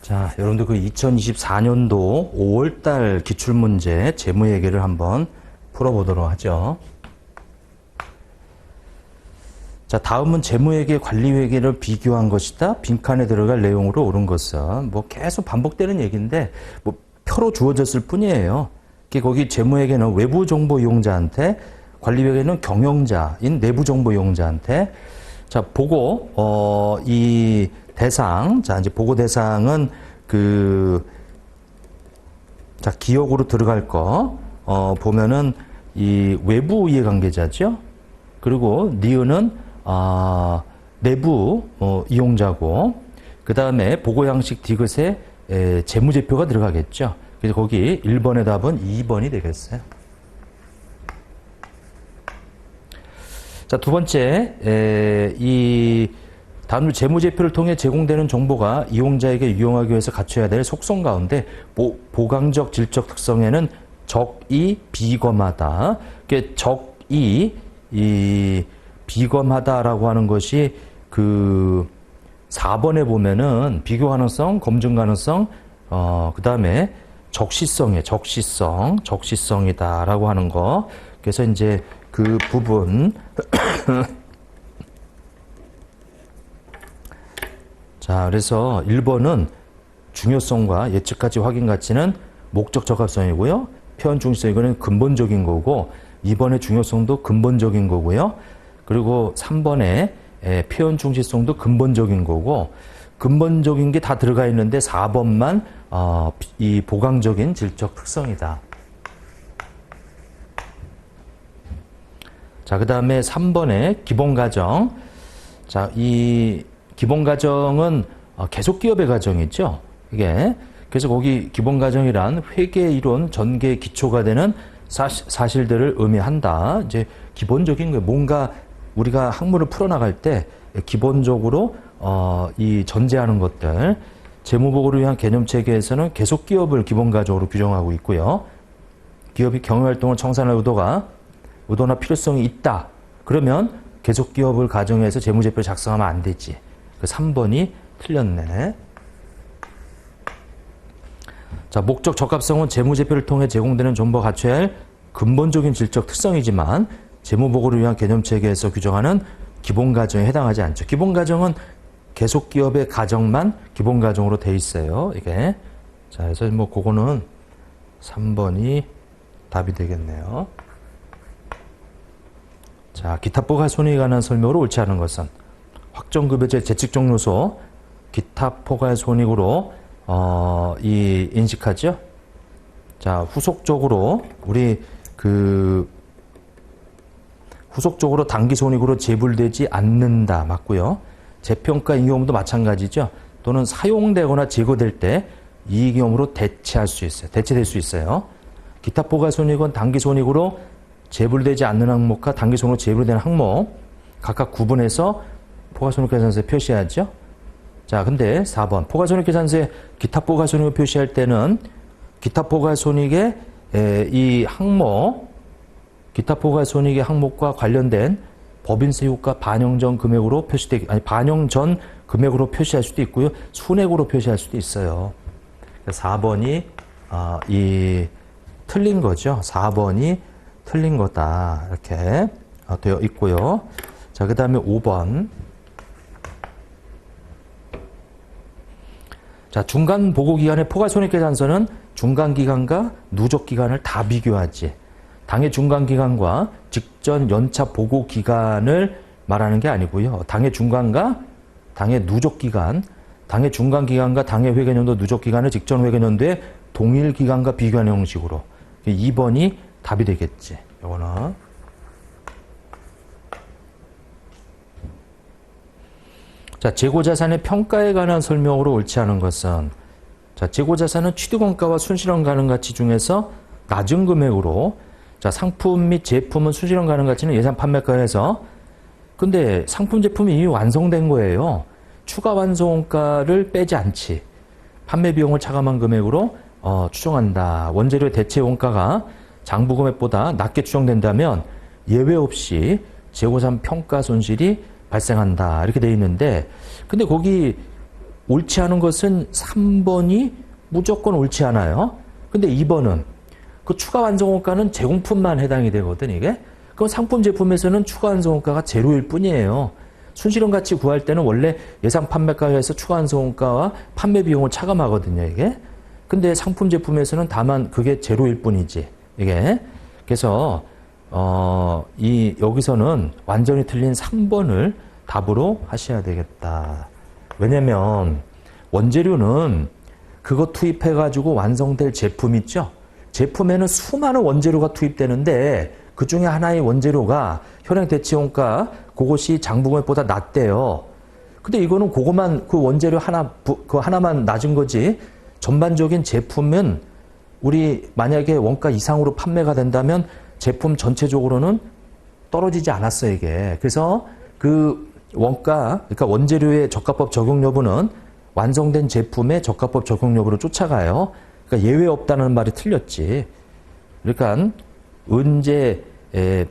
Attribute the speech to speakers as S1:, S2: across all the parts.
S1: 자, 여러분들 그 2024년도 5월달 기출문제 재무회계를 한번 풀어보도록 하죠. 자, 다음은 재무회계 관리회계를 비교한 것이다. 빈칸에 들어갈 내용으로 옳은 것은 뭐 계속 반복되는 얘기인데 뭐 표로 주어졌을 뿐이에요. 거기 재무회계는 외부 정보 이용자한테, 관리회계는 경영자인 내부 정보 이용자한테. 자, 보고 이 대상, 자 이제 보고 대상은 자 기억으로 들어갈 거 보면은 이 외부 이해관계자죠. 그리고 니은은 내부 이용자고, 그 다음에 보고 양식 디귿에 재무제표가 들어가겠죠. 그래서 거기 1번의 답은 2번이 되겠어요. 자, 두 번째, 이 다음 재무제표를 통해 제공되는 정보가 이용자에게 유용하기 위해서 갖춰야 될 속성 가운데 보강적 질적 특성에는 적이 비검하다. 적이 비검하다라고 하는 것이 그 4번에 보면은 비교 가능성, 검증 가능성, 그 다음에 적시성이다라고 하는 거. 그래서 이제 그 부분 자, 그래서 1번은 중요성과 예측가치 확인 가치는 목적 적합성이고요. 표현 중시성, 이거는 근본적인 거고, 2번의 중요성도 근본적인 거고요. 그리고 3번의 표현 중시성도 근본적인 거고, 근본적인 게 다 들어가 있는데 4번만 이 보강적인 질적 특성이다. 자, 그 다음에 3번의 기본가정. 자, 이 기본가정은 계속기업의 가정이죠. 이게. 그래서 거기 기본가정이란 회계이론 전개 기초가 되는 사실들을 의미한다. 이제 기본적인 거예요. 뭔가 우리가 학문을 풀어나갈 때 기본적으로 이 전제하는 것들. 재무보고를 위한 개념체계에서는 계속기업을 기본가정으로 규정하고 있고요. 기업이 경영활동을 청산할 의도나 필요성이 있다. 그러면 계속기업을 가정해서 재무제표를 작성하면 안 되지. 그 3번이 틀렸네. 자, 목적 적합성은 재무제표를 통해 제공되는 정보가 갖춰야 할 근본적인 질적 특성이지만 재무보고를 위한 개념체계에서 규정하는 기본가정에 해당하지 않죠. 기본가정은 계속기업의 가정만 기본가정으로 돼 있어요. 이게. 자, 그래서 뭐 그거는 3번이 답이 되겠네요. 자, 기타포괄 손익에 관한 설명으로 옳지 않은 것은 확정급여제 재측정 요소 기타포괄 손익으로 인식하죠. 자, 후속적으로 우리 후속적으로 당기손익으로 재불되지 않는다. 맞고요. 재평가 인경험도 마찬가지죠. 또는 사용되거나 제거될 때 이익이익으로 대체할 수 있어요. 대체될 수 있어요. 기타포괄 손익은 당기손익으로 재불되지 않는 항목과 당기손익으로 재불되는 항목 각각 구분해서 포괄손익계산서에 표시하죠. 자, 근데 4번 포괄손익계산서에 기타포괄손익을 표시할 때는 기타포괄손익의 이 항목, 기타포괄손익의 항목과 관련된 법인세 효과 반영 전 금액으로 반영 전 금액으로 표시할 수도 있고요. 순액으로 표시할 수도 있어요. 4번이 틀린 거죠. 4번이 틀린 거다. 이렇게 되어 있고요. 자, 그 다음에 5번. 자, 중간 보고 기간의 포괄손익계산서는 중간 기간과 누적 기간을 다 비교하지. 당해 중간 기간과 직전 연차 보고 기간을 말하는 게 아니고요. 당해 중간과 당해 누적 기간, 당해 중간 기간과 당해 회계연도 누적 기간을 직전 회계연도의 동일 기간과 비교하는 형식으로. 2번이 답이 되겠지. 요거는. 자, 재고자산의 평가에 관한 설명으로 옳지 않은 것은, 자, 재고자산은 취득원가와 순실현 가능가치 중에서 낮은 금액으로, 자, 상품 및 제품은 순실현 가능가치는 예상 판매가에서, 근데 상품 제품이 이미 완성된 거예요. 추가 완성원가를 빼지 않지. 판매 비용을 차감한 금액으로 추정한다. 원재료의 대체 원가가 장부 금액보다 낮게 추정된다면 예외 없이 재고산 평가 손실이 발생한다. 이렇게 돼 있는데, 근데 거기 옳지 않은 것은 3번이 무조건 옳지 않아요. 근데 2번은 그 추가 완성원가는 제공품만 해당이 되거든, 이게. 그럼 상품 제품에서는 추가 완성원가가 제로일 뿐이에요. 순실현 가치 구할 때는 원래 예상 판매가에서 추가 완성원가와 판매 비용을 차감하거든요, 이게. 근데 상품 제품에서는 다만 그게 제로일 뿐이지, 이게. 그래서 여기서는 완전히 틀린 3번을 답으로 하셔야 되겠다. 왜냐면 원재료는 그거 투입해가지고 완성될 제품 있죠? 제품에는 수많은 원재료가 투입되는데 그 중에 하나의 원재료가 현행 대체원가 그것이 장부금액보다 낮대요. 근데 이거는 그거만 그 원재료 그 하나만 낮은 거지 전반적인 제품은 우리 만약에 원가 이상으로 판매가 된다면 제품 전체적으로는 떨어지지 않았어요, 이게. 그래서 그 원가, 그러니까 원재료의 저가법 적용 여부는 완성된 제품의 저가법 적용 여부로 쫓아가요. 그러니까 예외 없다는 말이 틀렸지. 그러니까 언제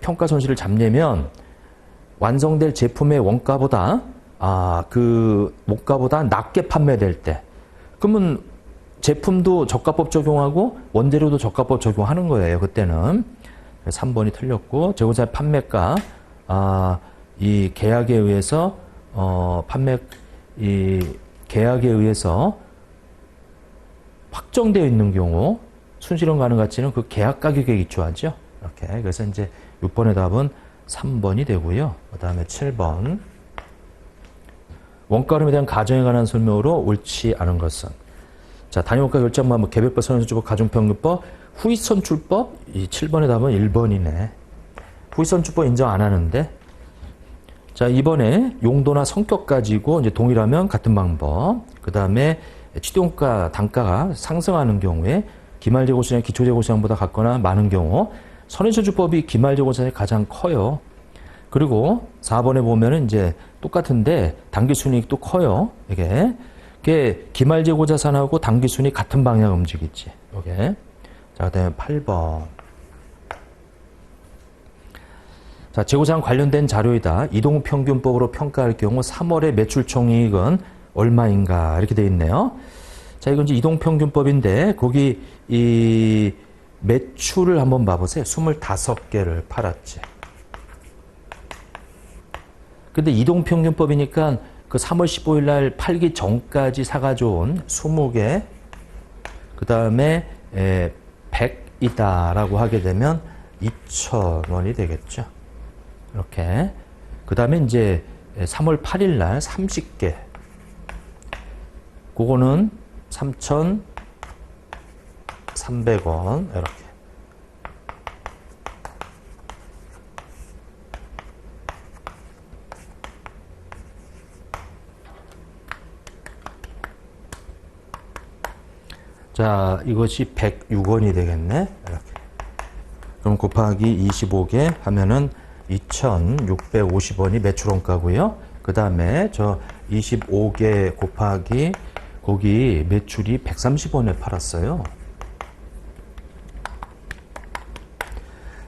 S1: 평가 손실을 잡냐면 완성될 제품의 원가보다 그 원가보다 낮게 판매될 때, 그러면 제품도 저가법 적용하고 원재료도 저가법 적용하는 거예요, 그때는. 3번이 틀렸고, 재고자의 판매가 이 계약에 의해서 계약에 의해서 확정되어 있는 경우 순실현 가능 가치는 그 계약 가격에 기초하죠. 이렇게. 그래서 이제 6번의 답은 3번이 되고요. 그 다음에 7번. 원가 흐름에 대한 가정에 관한 설명으로 옳지 않은 것은. 자, 단위원가 결정만 개별법, 선행선출법, 가중평균법, 후입선출법. 이 7번의 답은 1번이네. 후입선출법 인정 안 하는데. 자, 이번에 용도나 성격 가지고 이제 동일하면 같은 방법. 그 다음에 취득원가 단가가 상승하는 경우에 기말재고시장, 기초재고시장보다 같거나 많은 경우 선행선출법이 기말재고시장이 가장 커요. 그리고 4번에 보면은 이제 똑같은데 당기순이익도 커요. 이게 기말재고자산하고 당기순이익 같은 방향 움직이지. 이게. 자, 그다음에 8번. 자, 재고자산 관련된 자료이다. 이동평균법으로 평가할 경우 3월의 매출총이익은 얼마인가 이렇게 돼 있네요. 자, 이건 이제 이동평균법인데 거기 이 매출을 한번 봐보세요. 25개를 팔았지. 근데 이동평균법이니까 그 3월 15일 날 팔기 전까지 사가져온 20개, 그 다음에 100이다라고 하게 되면 2,000원이 되겠죠. 이렇게. 그 다음에 이제 3월 8일 날 30개. 그거는 3,300원. 이렇게. 자, 이것이 106원이 되겠네. 이렇게. 그럼 곱하기 25개 하면은 2,650원이 매출원가고요. 그 다음에 저 25개 곱하기 거기 매출이 130원에 팔았어요.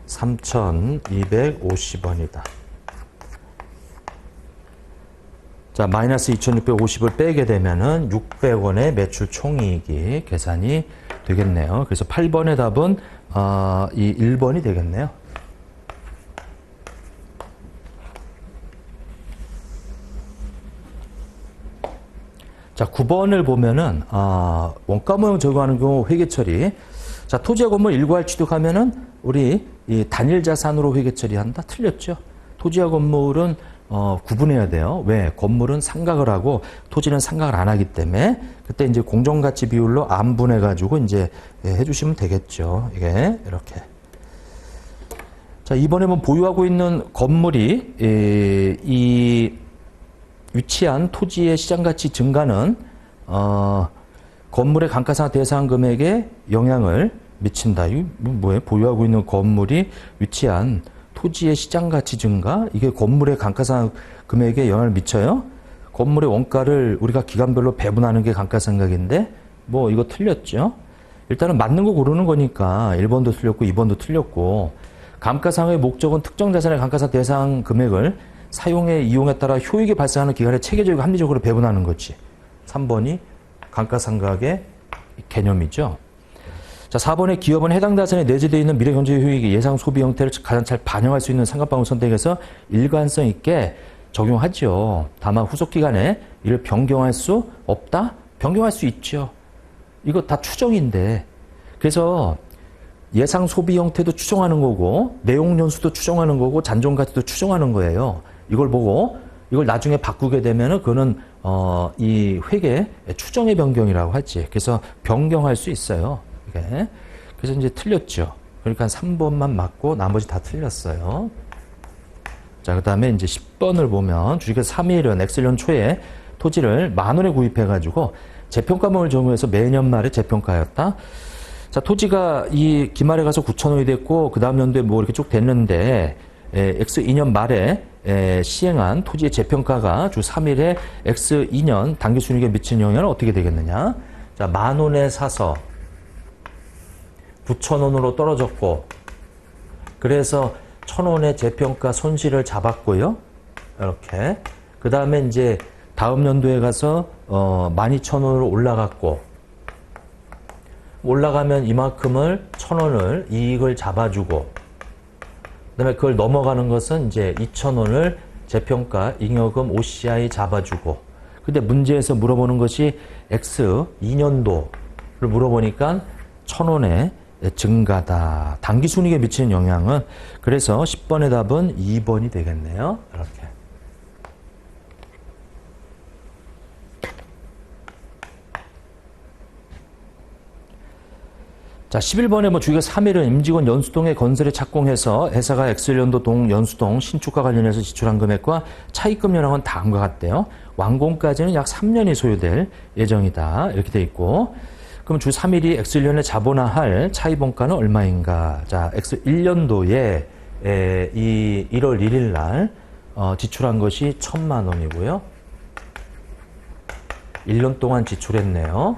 S1: 3,250원이다. 자, 마이너스 2,650을 빼게 되면은 600원의 매출 총이익이 계산이 되겠네요. 그래서 8번의 답은 이 1번이 되겠네요. 자, 9번을 보면은 원가 모형 적용하는 경우 회계 처리. 자, 토지와 건물 일괄 취득하면은 우리 이 단일 자산으로 회계 처리한다. 틀렸죠. 토지와 건물은 구분해야 돼요. 왜? 건물은 상각을 하고 토지는 상각을 안 하기 때문에 그때 이제 공정가치 비율로 안분해 가지고 이제 해주시면 되겠죠. 이게 이렇게. 자, 이번에 뭐 보유하고 있는 건물이 이 위치한 토지의 시장가치 증가는 건물의 감가상각 대상 금액에 영향을 미친다. 이거 뭐예요? 보유하고 있는 건물이 위치한 토지의 시장가치 증가? 이게 건물의 감가상각 금액에 영향을 미쳐요? 건물의 원가를 우리가 기간별로 배분하는 게 감가상각인데 뭐 이거 틀렸죠? 일단은 맞는 거 고르는 거니까 1번도 틀렸고 2번도 틀렸고 감가상각의 목적은 특정 자산의 감가상각 대상 금액을 사용에 이용에 따라 효익이 발생하는 기간에 체계적이고 합리적으로 배분하는 거지. 3번이 감가상각의 개념이죠. 자, 4번의 기업은 해당 자산에 내재되어 있는 미래 경제 효익이 예상 소비 형태를 가장 잘 반영할 수 있는 상각방을 선택해서 일관성 있게 적용하죠. 다만 후속 기간에 이를 변경할 수 없다? 변경할 수 있죠. 이거 다 추정인데. 그래서 예상 소비 형태도 추정하는 거고 내용 연수도 추정하는 거고 잔존 가치도 추정하는 거예요. 이걸 보고 이걸 나중에 바꾸게 되면은 그거는 이 회계 추정의 변경이라고 하지. 그래서 변경할 수 있어요. 이게. 그래서 이제 틀렸죠. 그러니까 3번만 맞고 나머지 다 틀렸어요. 자, 그 다음에 이제 10번을 보면 주식회사 3일은 엑셀년 초에 토지를 10,000원에 구입해가지고 재평가금을 적용해서 매년 말에 재평가하였다. 자, 토지가 이 기말에 가서 9,000원이 됐고 그 다음 연도에 뭐 이렇게 쭉 됐는데 X2년 말에 시행한 토지의 재평가가 주 3일에 X2년 당기순이익에 미치는 영향은 어떻게 되겠느냐. 자, 10,000원에 사서 9,000원으로 떨어졌고 그래서 1,000원의 재평가 손실을 잡았고요. 이렇게. 그 다음에 이제 다음 연도에 가서 12,000원으로 올라갔고 올라가면 이만큼을 1,000원을 이익을 잡아주고 그다음에 그걸 넘어가는 것은 이제 2,000원을 재평가 잉여금 OCI 잡아주고 근데 문제에서 물어보는 것이 X 2년도를 물어보니까 1,000원의 증가다. 당기순이익에 미치는 영향은 그래서 10번의 답은 2번이 되겠네요. 이렇게. 자, 11번에 뭐 주기가 3일은 임직원 연수동의 건설에 착공해서 회사가 엑셀연도 동 연수동 신축과 관련해서 지출한 금액과 차입금 현황은 다음과 같대요. 완공까지는 약 3년이 소요될 예정이다. 이렇게 돼 있고. 그럼 주 3일이 엑셀연에 자본화할 차입원가는 얼마인가? 자, 엑셀1년도에 이 1월 1일 날 지출한 것이 1,000만 원이고요. 1년 동안 지출했네요.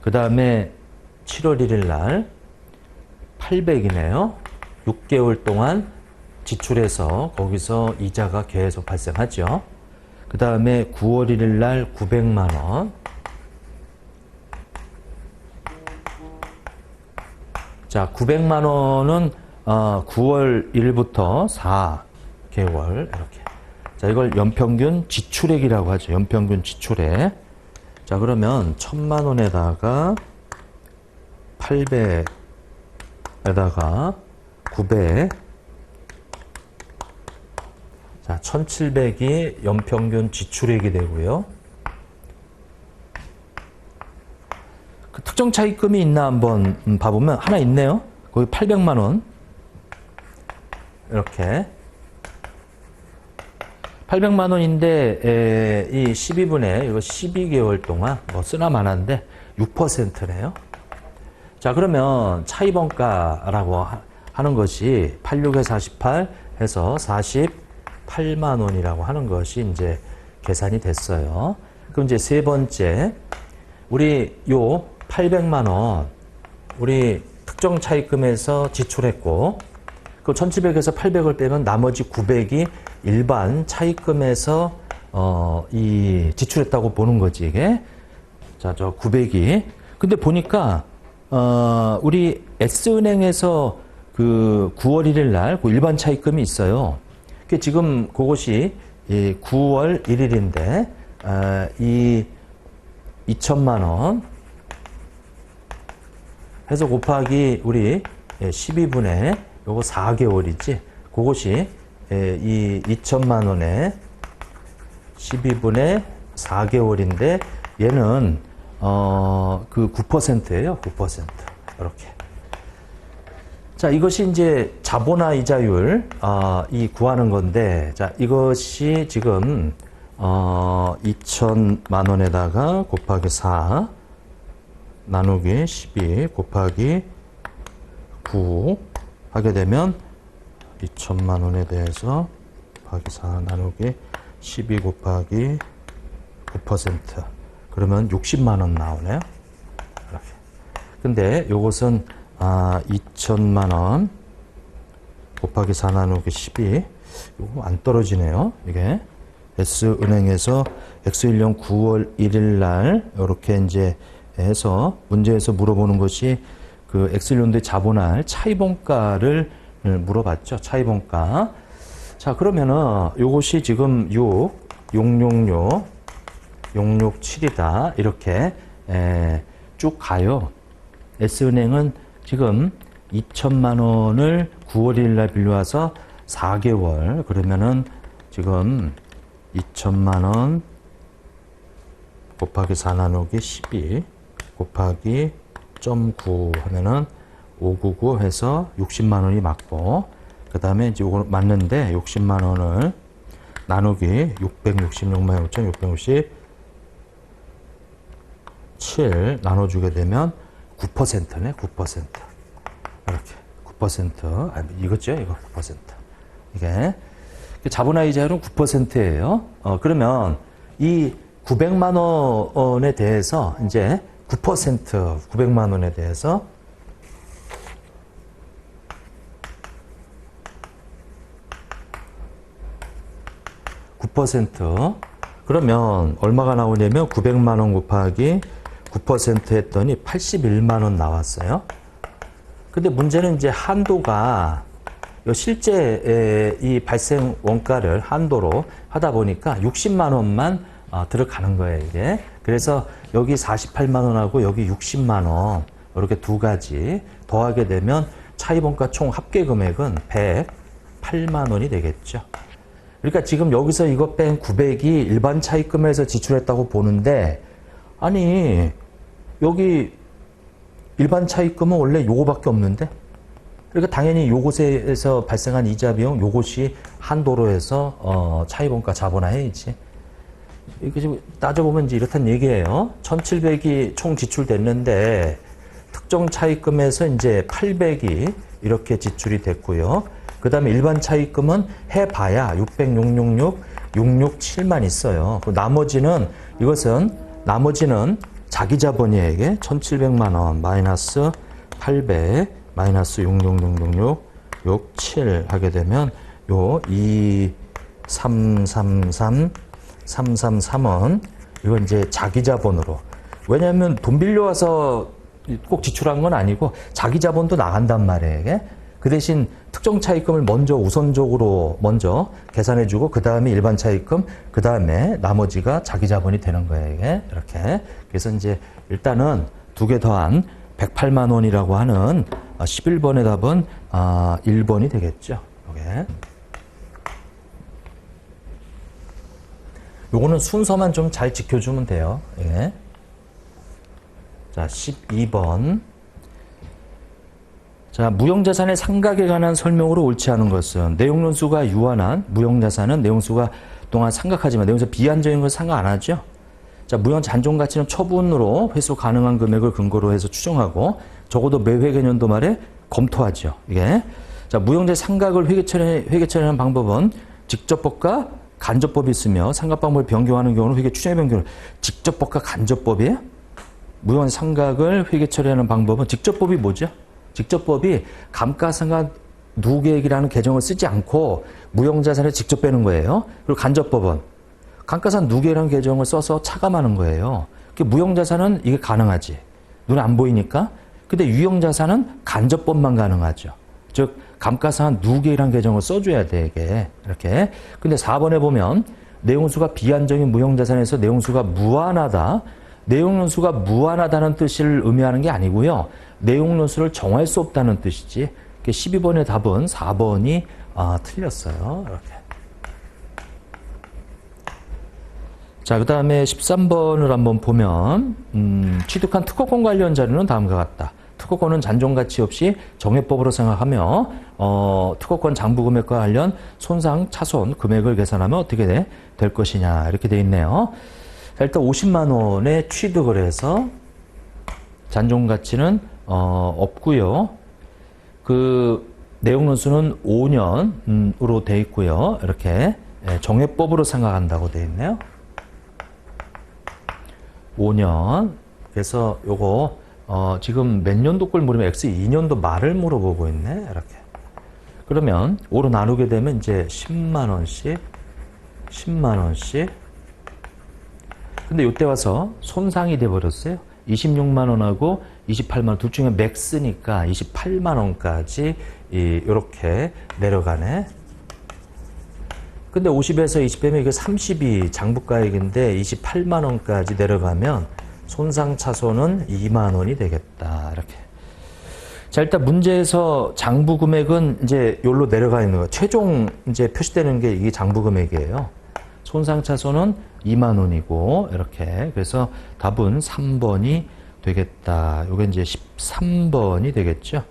S1: 그 다음에 7월 1일 날 800이네요. 6개월 동안 지출해서 거기서 이자가 계속 발생하죠. 그 다음에 9월 1일 날 900만 원. 자, 900만 원은 9월 1일부터 4개월 이렇게. 자, 이걸 연평균 지출액이라고 하죠. 연평균 지출액. 자, 그러면 1,000만 원에다가 800에다가 900. 자, 1,700이 연평균 지출액이 되고요. 그 특정 차입금이 있나 한번 봐보면 하나 있네요. 거기 800만 원. 이렇게. 800만 원인데 이 12분의 이거 12개월 동안 뭐 쓰나 마나인데 6%네요. 자, 그러면 차입원가라고 하는 것이 86에 48 해서 48만 원이라고 하는 것이 이제 계산이 됐어요. 그럼 이제 세 번째, 우리 요 800만 원, 우리 특정 차입금에서 지출했고, 그 1700에서 800을 빼면 나머지 900이 일반 차입금에서 이 지출했다고 보는 거지, 이게. 자, 저 900이. 근데 보니까 우리 S은행에서 그 9월 1일 날 그 일반 차입금이 있어요. 그 지금 그것이 9월 1일인데 이 2천만 원 해서 곱하기 우리 12분의 요거 4개월이지. 그것이 이 2천만 원에 12분의 4개월인데 얘는 그 9%예요. 9%. 이렇게. 자, 이것이 이제 자본화 이자율 이 구하는 건데, 자, 이것이 지금 2천만 원에다가 곱하기 4 나누기 12 곱하기 9 하게 되면 2천만 원에 대해서 곱하기 4 나누기 12 곱하기 9%. 그러면 60만 원 나오네요. 이렇게. 근데 요것은 2천만 원 곱하기 4 나누기 12. 요거 안 떨어지네요. 이게 S은행에서 X1년 9월 1일 날 이렇게 이제 해서 문제에서 물어보는 것이 그 X1년도에 자본할 차입원가를 물어봤죠. 차입원가. 자, 그러면은 요것이 지금 667이다. 이렇게 쭉 가요. S은행은 지금 2천만 원을 9월 1일 날 빌려와서 4개월. 그러면은 지금 2천만 원 곱하기 4 나누기 12 곱하기 0.9 하면은 599 해서 60만 원이 맞고, 그 다음에 이제 이거 맞는데 60만 원을 나누기 666만 6,667 나눠주게 되면 9%네, 9%. 이렇게 9%. 아니, 이거죠, 이거 9%. 이게 자본화이자율은 9%예요. 그러면 이 900만 원에 대해서 이제 9% 900만 원에 대해서 그러면 얼마가 나오냐면 900만 원 곱하기 9% 했더니 81만 원 나왔어요. 근데 문제는 이제 한도가 실제 이 발생 원가를 한도로 하다 보니까 60만 원만 들어가는 거예요, 이게. 그래서 여기 48만 원하고 여기 60만 원 이렇게 두 가지 더하게 되면 차입원가 총 합계 금액은 108만 원이 되겠죠. 그러니까 지금 여기서 이거 뺀 900이 일반 차입금에서 지출했다고 보는데, 아니 여기 일반 차입금은 원래 요거밖에 없는데, 그러니까 당연히 요것에서 발생한 이자 비용 요것이 한도로 해서 차입원가 자본화해야지. 이렇게 지금 따져보면 이제 이렇단 얘기예요. 1,700이 총 지출됐는데 특정 차입금에서 이제 800이 이렇게 지출이 됐고요. 그 다음에 일반 차입금은 해봐야 600, 666, 667만 있어요. 나머지는 나머지는 자기 자본이에요. 이게 1,700만 원 마이너스 800 마이너스 66666 67 하게 되면 요 2333 333원 이건 이제 자기 자본으로, 왜냐하면 돈 빌려와서 꼭 지출한 건 아니고 자기 자본도 나간단 말이에요. 이게. 그 대신 특정 차입금을 먼저 우선적으로 먼저 계산해주고 그 다음에 일반 차입금, 그 다음에 나머지가 자기 자본이 되는 거예요. 이게. 이렇게. 그래서 이제 일단은 두 개 더한 108만 원이라고 하는 11번의 답은 1번이 되겠죠. 이게. 요거는 순서만 좀 잘 지켜주면 돼요. 예. 자, 12번. 자, 무형자산의 상각에 관한 설명으로 옳지 않은 것은, 내용론수가 유한한 무형자산은 내용수가 동안 상각하지만 내용수 비한정인 걸 상각 안 하죠. 자, 무형 잔존 가치는 처분으로 회수 가능한 금액을 근거로 해서 추정하고 적어도 매 회계년도 말에 검토하죠. 이게. 자, 무형자 상각을 회계 처리하는 방법은 직접법과 간접법이 있으며 상각 방법을 변경하는 경우는 회계 추정의 변경을, 직접법과 간접법이에요? 무형 상각을 회계 처리하는 방법은, 직접법이 뭐죠? 직접법이 감가상각 누계액이라는 개정을 쓰지 않고 무형자산을 직접 빼는 거예요. 그리고 간접법은 감가상 누계라는 개정을 써서 차감하는 거예요. 무형자산은 이게 가능하지. 눈에 안 보이니까. 근데 유형자산은 간접법만 가능하죠. 즉 감가상각 누계라는 개정을 써줘야 돼, 이게. 이렇게. 근데 4번에 보면 내용수가 비한정인 무형자산에서 내용수가 무한하다. 내용론수가 무한하다는 뜻을 의미하는 게 아니고요. 내용론수를 정할 수 없다는 뜻이지. 12번의 답은 4번이 틀렸어요. 이렇게. 자, 그 다음에 13번을 한번 보면 취득한 특허권 관련 자료는 다음과 같다. 특허권은 잔존가치 없이 정액법으로 생각하며 특허권 장부 금액과 관련 손상 차손 금액을 계산하면 어떻게 될 것이냐, 이렇게 돼 있네요. 자, 일단 50만 원에 취득을 해서 잔존가치는 없고요. 그 내용론수는 5년으로 돼 있고요. 이렇게 정액법으로 생각한다고 돼 있네요. 5년. 그래서 요거 지금 몇 년도 걸 물으면 X 2년도 말을 물어보고 있네. 이렇게. 그러면 5로 나누게 되면 이제 10만 원씩 근데 이때 와서 손상이 돼버렸어요. 26만 원하고 28만 원 둘 중에 맥스니까 28만 원까지 이렇게 내려가네. 근데 50에서 20 빼면 이게 30이 장부가액인데 28만 원까지 내려가면 손상 차손은 2만 원이 되겠다. 이렇게. 자, 일단 문제에서 장부 금액은 이제 여기로 내려가 있는 거. 최종 이제 표시되는 게 이게 장부 금액이에요. 손상 차손은 2만 원이고 이렇게. 그래서 답은 3번이 되겠다. 요게 이제 13번이 되겠죠.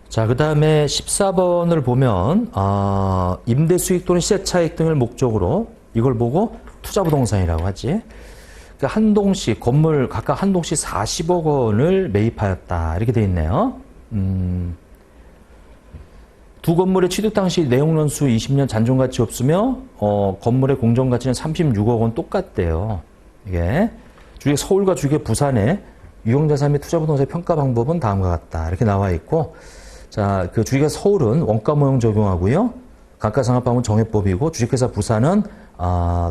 S1: 자, 그 다음에 14번을 보면 임대 수익 또는 시세 차익 등을 목적으로 이걸 보고 투자부동산이라고 하지. 그러니까 한 동씩 건물 각각 한 동씩 40억 원을 매입하였다 이렇게 돼 있네요. 두 건물의 취득 당시 내용연수 20년 잔존가치 없으며 건물의 공정가치는 36억 원 똑같대요. 이게 주식 서울과 주식 부산의 유형자산 및 투자부동산의 평가 방법은 다음과 같다 이렇게 나와 있고. 자, 그 주식회사 서울은 원가 모형 적용하고요. 감가상각법은 정해법이고 주식회사 부산은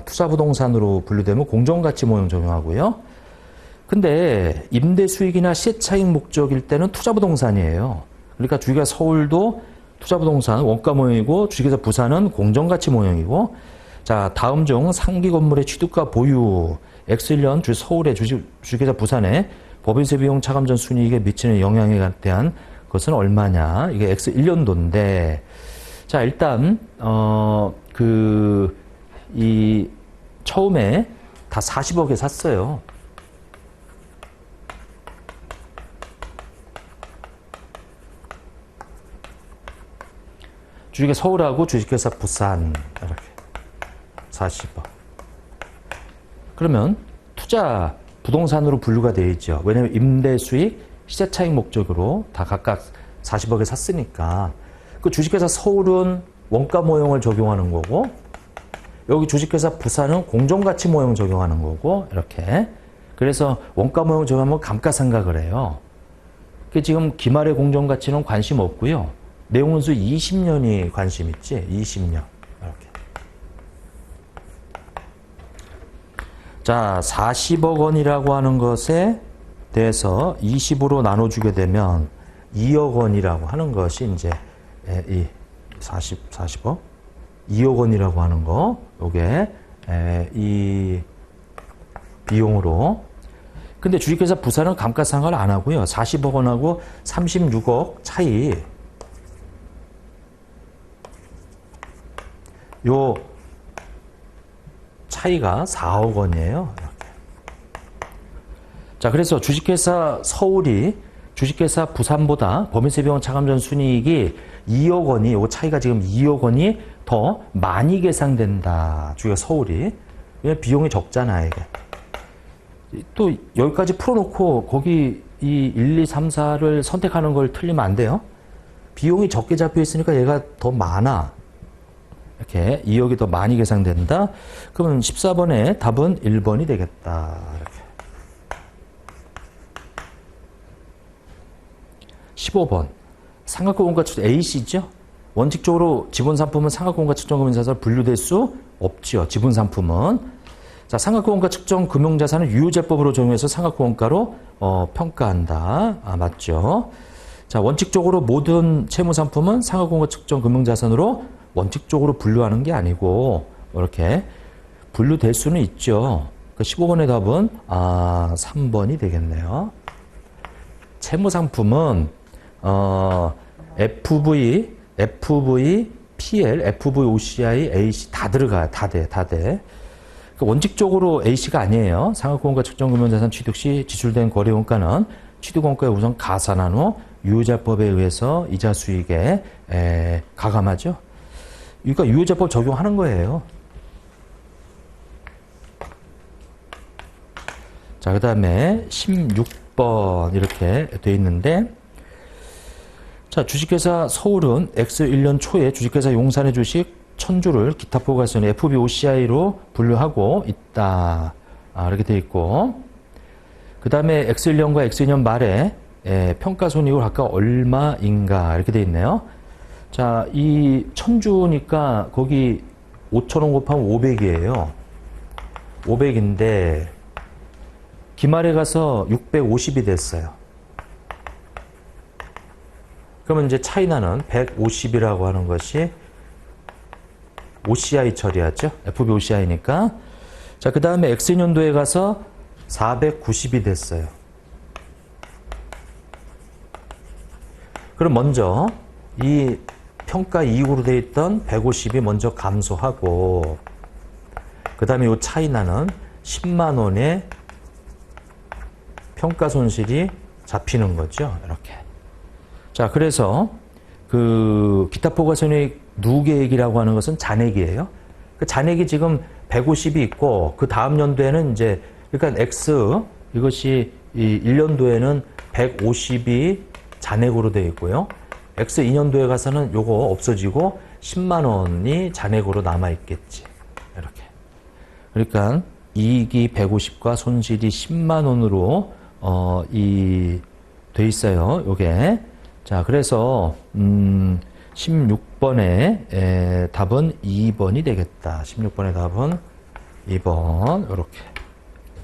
S1: 투자부동산으로 분류되면 공정가치 모형 적용하고요. 근데 임대 수익이나 시세 차익 목적일 때는 투자부동산이에요. 그러니까 주식회사 서울도 투자부동산 원가 모형이고 주식회사 부산은 공정가치 모형이고. 자, 다음 중 상기 건물의 취득과 보유 X1년 주식 서울의 주식회사 부산의 법인세 비용 차감 전 순이익에 미치는 영향에 대한 그것은 얼마냐? 이게 X 1년도인데, 자, 일단, 처음에 다 40억에 샀어요. 주식회 서울하고 주식회사 부산, 이렇게. 40억. 그러면 투자 부동산으로 분류가 되어 있죠. 왜냐면 임대 수익, 시세 차익 목적으로 다 각각 40억에 샀으니까. 그 주식회사 서울은 원가 모형을 적용하는 거고, 여기 주식회사 부산은 공정가치 모형 적용하는 거고, 이렇게. 그래서 원가 모형 적용하면 감가상각을 해요. 그 지금 기말의 공정가치는 관심 없고요. 내용연수 20년이 관심 있지? 20년. 이렇게. 자, 40억 원이라고 하는 것에 대해서 20으로 나눠주게 되면 2억 원이라고 하는 것이 이제 이 40억 2억 원이라고 하는 거 요게 이 비용으로. 근데 주식회사 부산은 감가상각을 안 하고요. 40억 원하고 36억 차이 요 차이가 4억 원이에요. 자, 그래서 주식회사 서울이 주식회사 부산보다 법인세 비용 차감 전 순이익이 2억 원이, 요 차이가 지금 2억 원이 더 많이 계상된다. 주식회사 서울이. 왜냐면 비용이 적잖아, 이게. 또 여기까지 풀어놓고 거기 이 1, 2, 3, 4를 선택하는 걸 틀리면 안 돼요. 비용이 적게 잡혀 있으니까 얘가 더 많아. 이렇게 2억이 더 많이 계상된다. 그러면 14번의 답은 1번이 되겠다. 이렇게. 15번. 상각과 원가 측정 A씨죠? 원칙적으로 지분상품은 상각과 원가 측정 금융자산으로 분류될 수 없죠. 지분상품은. 자, 상각과 원가 측정 금융자산은 유효제법으로 적용해서 상각과 원가로 평가한다. 맞죠? 자, 원칙적으로 모든 채무상품은 상각과 원가 측정 금융자산으로 원칙적으로 분류하는 게 아니고 이렇게 분류될 수는 있죠. 그 15번의 답은 3번이 되겠네요. 채무상품은 FV, PL, FV, OCI, AC 다 들어가요. 다 돼. 그러니까 원칙적으로 A씨가 아니에요. 상각권과 측정금융자산 취득 시 지출된 거래원가는 취득원가에 우선 가산한 후 유효자법에 의해서 이자 수익에 가감하죠. 그러니까 유효자법 적용하는 거예요. 자, 그 다음에 16번 이렇게 돼 있는데, 자, 주식회사 서울은 X1년 초에 주식회사 용산의 주식 1000주를 기타 포괄손의 FBOCI로 분류하고 있다. 이렇게 돼 있고, 그 다음에 X1년과 X2년 말에 평가손익을 각각 얼마인가 이렇게 돼 있네요. 자, 이 1000주니까 거기 5,000원 곱하면 500이에요. 500인데 기말에 가서 650이 됐어요. 그러면 이제 차이 나는 150이라고 하는 것이 OCI 처리하죠. FBOCI니까. 자, 그 다음에 X년도에 가서 490이 됐어요. 그럼 먼저 이 평가 이익으로 되어 있던 150이 먼저 감소하고, 그 다음에 이 차이 나는 10만 원의 평가 손실이 잡히는 거죠. 이렇게. 자, 그래서 그 기타 포괄손익 누계액이라고 하는 것은 잔액이에요. 그 잔액이 지금 150이 있고, 그 다음 연도에는 이제, 그러니까 X, 이것이 이 1년도에는 150이 잔액으로 되어 있고요. X 2년도에 가서는 요거 없어지고 10만 원이 잔액으로 남아 있겠지. 이렇게. 그러니까 이익이 150과 손실이 10만 원으로 돼 있어요. 요게. 자, 그래서 16번의 답은 2번이 되겠다. 16번의 답은 2번. 요렇게.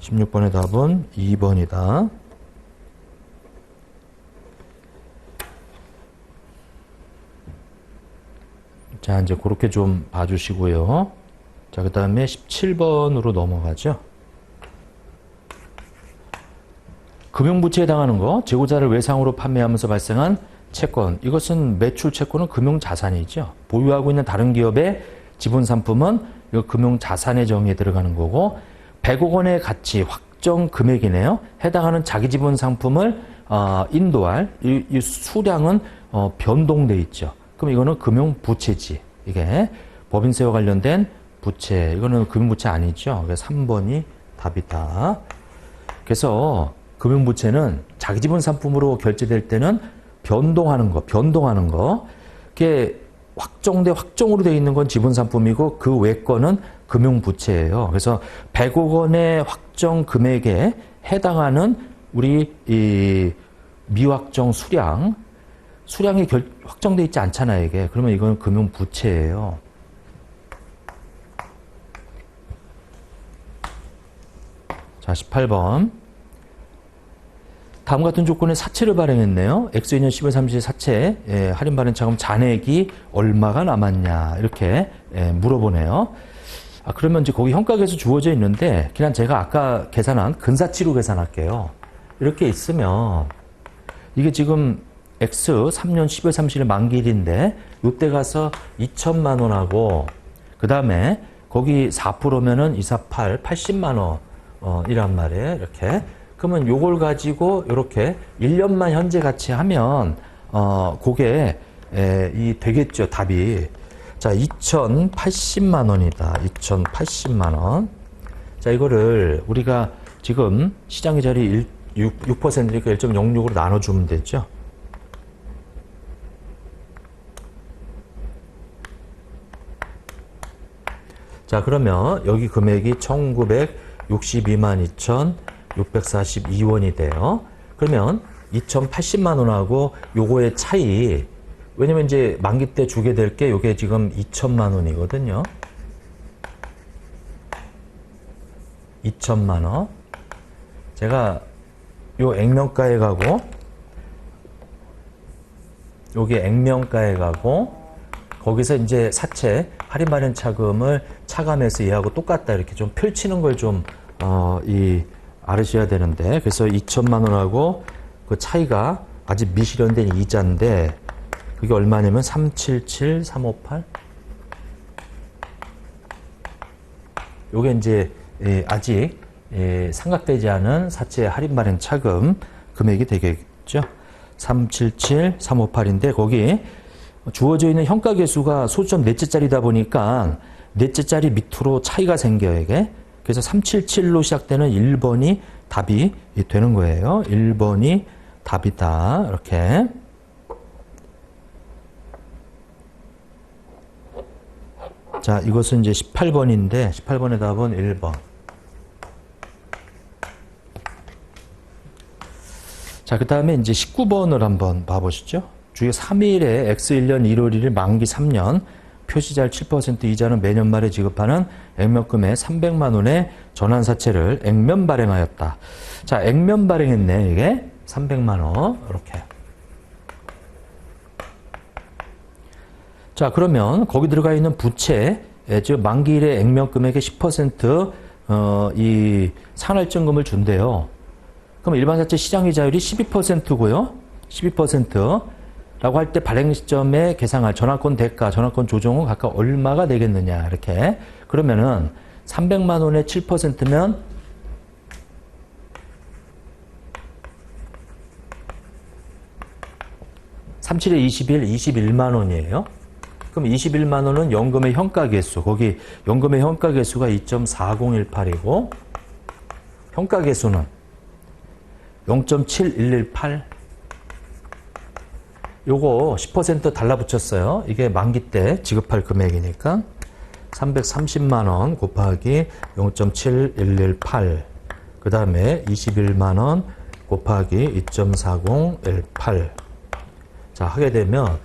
S1: 16번의 답은 2번이다. 자, 이제 그렇게 좀 봐주시고요. 자, 그 다음에 17번으로 넘어가죠. 금융부채에 해당하는 거, 재고자를 외상으로 판매하면서 발생한 채권. 이것은 매출 채권은 금융자산이죠. 보유하고 있는 다른 기업의 지분상품은 이거 금융자산의 정의에 들어가는 거고, 100억 원의 가치 확정 금액이네요. 해당하는 자기 지분 상품을 인도할 이 수량은 변동돼 있죠. 그럼 이거는 금융부채지. 이게 법인세와 관련된 부채. 이거는 금융부채 아니죠. 그래서 3번이 답이다. 그래서 금융부채는 자기 지분 상품으로 결제될 때는 변동하는 거. 그게 확정으로 되어 있는 건 지분 상품이고 그 외 거는 금융부채예요. 그래서 100억 원의 확정 금액에 해당하는 우리 이 미확정 수량이 확정되어 있지 않잖아요, 이게. 그러면 이건 금융부채예요. 자, 18번. 다음 같은 조건에 사채를 발행했네요. X2년 10월 30일 사채, 할인 발행 차금 잔액이 얼마가 남았냐, 이렇게 물어보네요. 그러면 이제 거기 현가계수 주어져 있는데, 그냥 제가 아까 계산한 근사치로 계산할게요. 이렇게 있으면, 이게 지금 X 3년 10월 30일 만기일인데 이때 가서 2천만 원하고 그 다음에 거기 4%면은 248, 80만 원이란 말이에요. 이렇게. 그러면 요걸 가지고 이렇게 1년만 현재 가치 하면 그게 되겠죠. 답이. 자, 2,080만 원이다. 2,080만 원. 자, 이거를 우리가 지금 시장의 자리 6%니까 1.06으로 나눠주면 되죠. 자, 그러면 여기 금액이 1,962만 2,642원이 돼요. 그러면 2,080만 원하고 요거의 차이, 왜냐면 이제 만기 때 주게 될 게 요게 지금 2천만 원이거든요. 2천만 원. 제가 요 액면가에 가고 요게 액면가에 가고 거기서 이제 사채 할인 발행 차금을 차감해서 얘하고 똑같다 이렇게 좀 펼치는 걸 좀 알으셔야 되는데, 그래서 2천만 원하고 그 차이가 아직 미실현된 이자인데 그게 얼마냐면 377, 358. 요게 이제 아직 상각되지 않은 사채 할인 발행 차금 금액이 되겠죠. 377, 358인데 거기 주어져 있는 현가 계수가 소수점 넷째짜리다 보니까 넷째짜리 밑으로 차이가 생겨요, 이게. 그래서 377로 시작되는 1번이 답이 되는 거예요. 1번이 답이다. 이렇게. 자, 이것은 이제 18번인데 18번의 답은 1번. 자, 그 다음에 이제 19번을 한번 봐보시죠. 주기 3일에 X1년 1월 1일 만기 3년 표시자율 7% 이자는 매년 말에 지급하는 액면금의 300만 원의 전환사채를 액면 발행하였다. 자, 액면 발행했네. 이게 300만 원. 이렇게. 자, 그러면 거기 들어가 있는 부채, 즉 만기일의 액면 금액의 10% 이 상환할증금을 준대요. 그럼 일반사채 시장이자율이 12%고요. 12%라고 할 때 발행 시점에 계상할 전환권 대가, 전환권 조정은 각각 얼마가 되겠느냐 이렇게. 그러면은 300만 원에 7%면 37에 21, 21만 원이에요. 그럼 21만 원은 연금의 현가계수, 거기 연금의 현가계수가 2.4018이고 현가계수는 0.7118. 요거 10% 달라붙였어요. 이게 만기 때 지급할 금액이니까 330만 원 곱하기 0.7118. 그 다음에 21만 원 곱하기 2.4018. 자, 하게 되면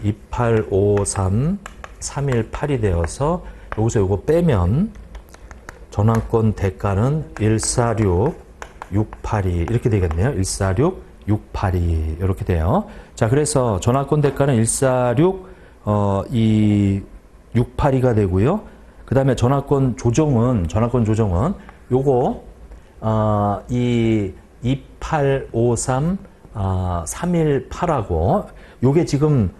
S1: 2853 318이 되어서 여기서 요거 빼면 전환권 대가는 146682 이렇게 되겠네요. 146682 이렇게 돼요. 자, 그래서 전환권 대가는 146682가 되고요. 그 다음에 전환권 조정은 요거 이 2853 318하고 요게 지금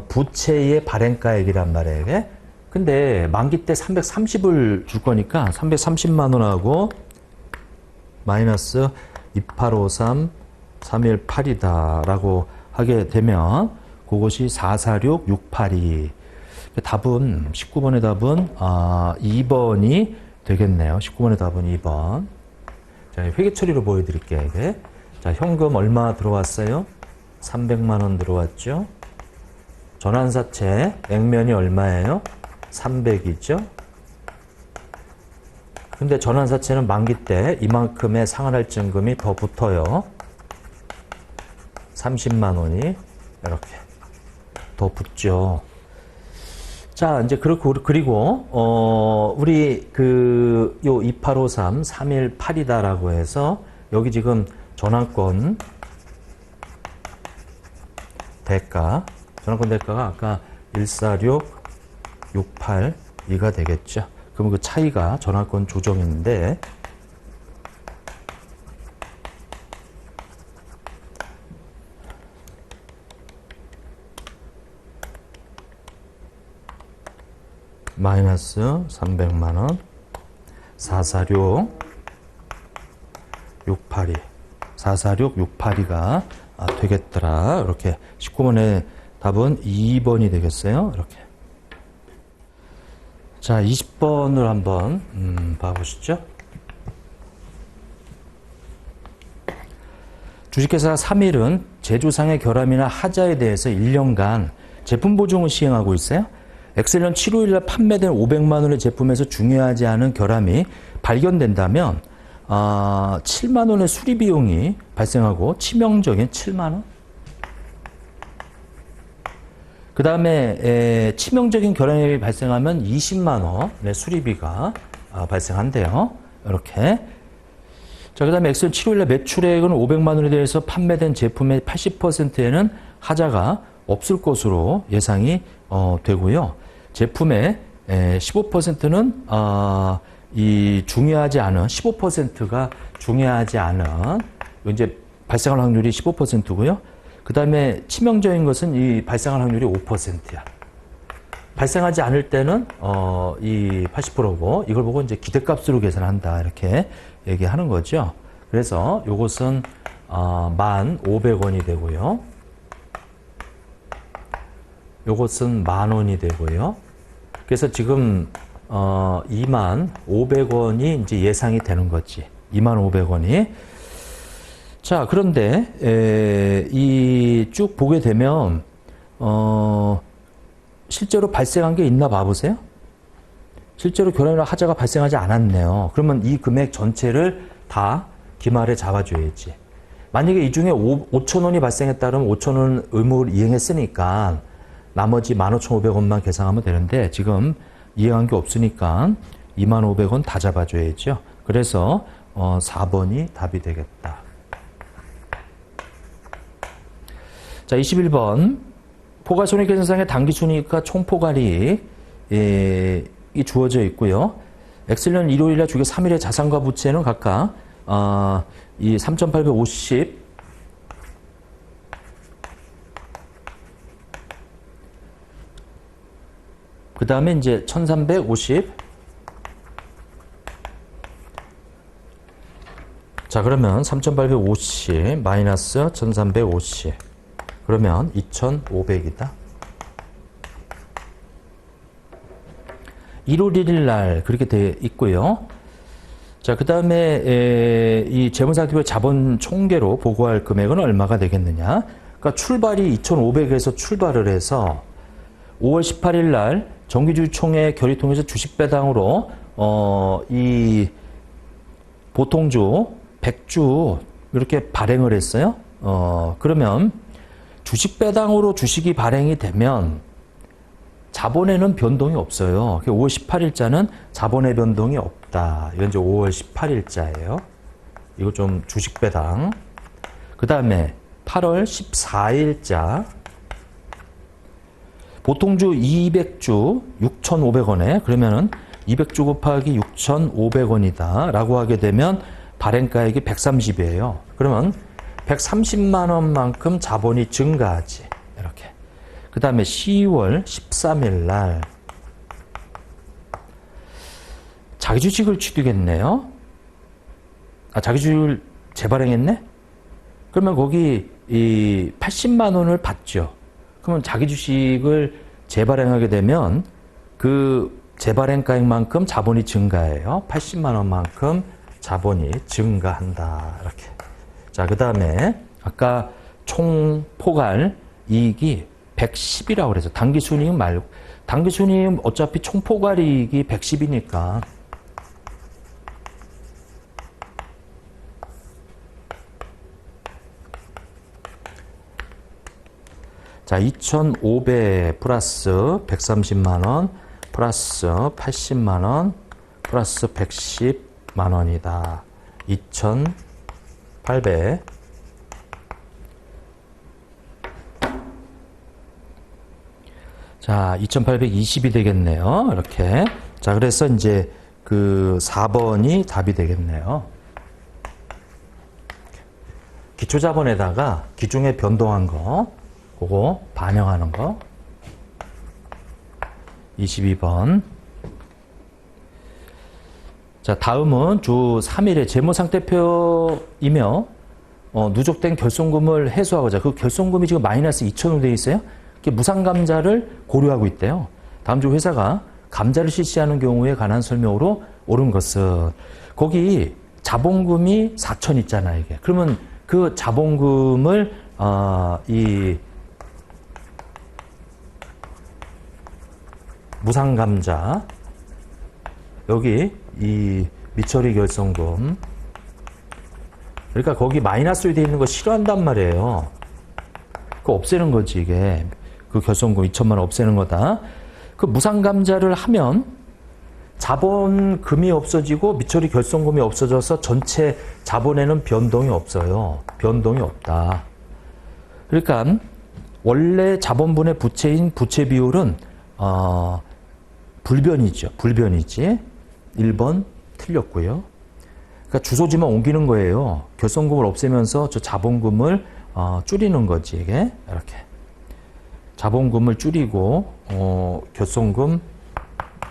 S1: 부채의 발행가액이란 말이에요. 이게. 근데 만기 때 330을 줄 거니까 330만 원하고 마이너스 2853 318이다라고 하게 되면 그것이 446682. 답은 19번의 답은 2번이 되겠네요. 19번의 답은 2번. 자, 회계 처리로 보여드릴게요. 이게. 자, 현금 얼마 들어왔어요? 300만 원 들어왔죠. 전환사채 액면이 얼마예요? 300이죠. 근데 전환사채는 만기 때 이만큼의 상환할증금이 더 붙어요. 30만 원이 이렇게 더 붙죠. 자, 이제 그리고 우리 요 2853 318이다라고 해서 여기 지금 전환권 대가가 아까 14668이가 되겠죠. 그럼 그 차이가 전환권 조정인데 마이너스 300만 원 44668이가 되겠더라. 이렇게 19번의 답은 2번이 되겠어요. 이렇게. 자, 20번을 한번 봐보시죠. 주식회사 3일은 제조상의 결함이나 하자에 대해서 1년간 제품 보증을 시행하고 있어요. 엑셀년 7월 1일 판매된 500만 원의 제품에서 중요하지 않은 결함이 발견된다면 7만 원의 수리 비용이 발생하고 치명적인 7만 원. 그 다음에 치명적인 결함이 발생하면 20만 원의 수리비가 발생한대요. 이렇게. 자, 그 다음에 엑셀 7월에 매출액은 500만 원에 대해서 판매된 제품의 80%에는 하자가 없을 것으로 예상이 되고요. 제품의 15%는 이 중요하지 않은 15%가 중요하지 않은 이제 발생할 확률이 15%고요. 그 다음에 치명적인 것은 이 발생할 확률이 5%야. 발생하지 않을 때는 이 80%고 이걸 보고 이제 기대값으로 계산한다 이렇게 얘기하는 거죠. 그래서 요것은 1,500원이 되고요. 요것은 10,000원이 되고요. 그래서 지금 25,500원이 이제 예상이 되는 거지. 25,500원이. 자, 그런데 이 쭉 보게 되면 실제로 발생한 게 있나 봐보세요. 실제로 결함이나 하자가 발생하지 않았네요. 그러면 이 금액 전체를 다 기말에 잡아줘야지. 만약에 이 중에 5천 원이 발생했다 그러면 5천 원 의무를 이행했으니까 나머지 15,500원만 계산하면 되는데 지금 이행한 게 없으니까 25,500원 다 잡아줘야죠. 그래서 4번이 답이 되겠다. 자, 21번. 포괄손익계산상의 당기순이익과 총포괄이익이 주어져 있고요. 엑셀은 일요일날 주기 3일의 자산과 부채는 각각 이 3,850 그 다음에 이제 1,350 자, 그러면 3,850 마이너스 1,350 그러면 2,500이다. 1월 1일 날 그렇게 돼 있고요. 자, 그 다음에 이 재무상태표 자본 총계로 보고할 금액은 얼마가 되겠느냐. 그러니까 출발이 2,500에서 출발을 해서 5월 18일 날 정기주총회 결의 통해서 주식 배당으로 이 보통주 100주 이렇게 발행을 했어요. 그러면 주식 배당으로 주식이 발행이 되면 자본에는 변동이 없어요. 5월 18일자는 자본의 변동이 없다. 이건 이제 5월 18일자예요. 이거 좀 주식 배당. 그 다음에 8월 14일자 보통주 200주 6,500원에 그러면은 200주 곱하기 6,500원이다 라고 하게 되면 발행가액이 130이에요. 그러면 130만 원만큼 자본이 증가하지. 이렇게. 그 다음에 10월 13일 날 자기주식을 취득했네요. 자기주식을 재발행했네? 그러면 거기 이 80만 원을 받죠. 그러면 자기주식을 재발행하게 되면 그 재발행가액만큼 자본이 증가해요. 80만 원만큼 자본이 증가한다. 이렇게. 자, 그 다음에 아까 총 포괄 이익이 110이라고 그래서 당기순이익 말고 당기순이익 어차피 총 포괄 이익이 110이니까 자, 2,500 플러스 130만 원 플러스 80만 원 플러스 110만 원이다. 2,800 자, 2,820이 되겠네요. 이렇게. 자, 그래서 이제 그 4번이 답이 되겠네요. 기초자본에다가 기중에 변동한 거, 그거 반영하는 거. 22번. 자, 다음은 주 3일의 재무상태표이며, 누적된 결손금을 해소하고자. 그 결손금이 지금 마이너스 2,000원 되어 있어요. 무상감자를 고려하고 있대요. 다음 주 회사가 감자를 실시하는 경우에 관한 설명으로 옳은 것은 거기 자본금이 4천 있잖아요. 이게. 그러면 그 자본금을 이 무상감자 여기 이 미처리 결손금 그러니까 거기 마이너스로 되어 있는 거 싫어한단 말이에요. 그거 없애는 거지 이게. 그 결손금 2천만 원 없애는 거다. 그 무상감자를 하면 자본금이 없어지고 미처리 결손금이 없어져서 전체 자본에는 변동이 없어요. 변동이 없다. 그러니까 원래 자본분의 부채인 부채 비율은 불변이죠. 불변이지. 1번 틀렸고요. 그러니까 주소지만 옮기는 거예요. 결손금을 없애면서 저 자본금을 줄이는 거지 이게. 이렇게. 자본금을 줄이고 결손금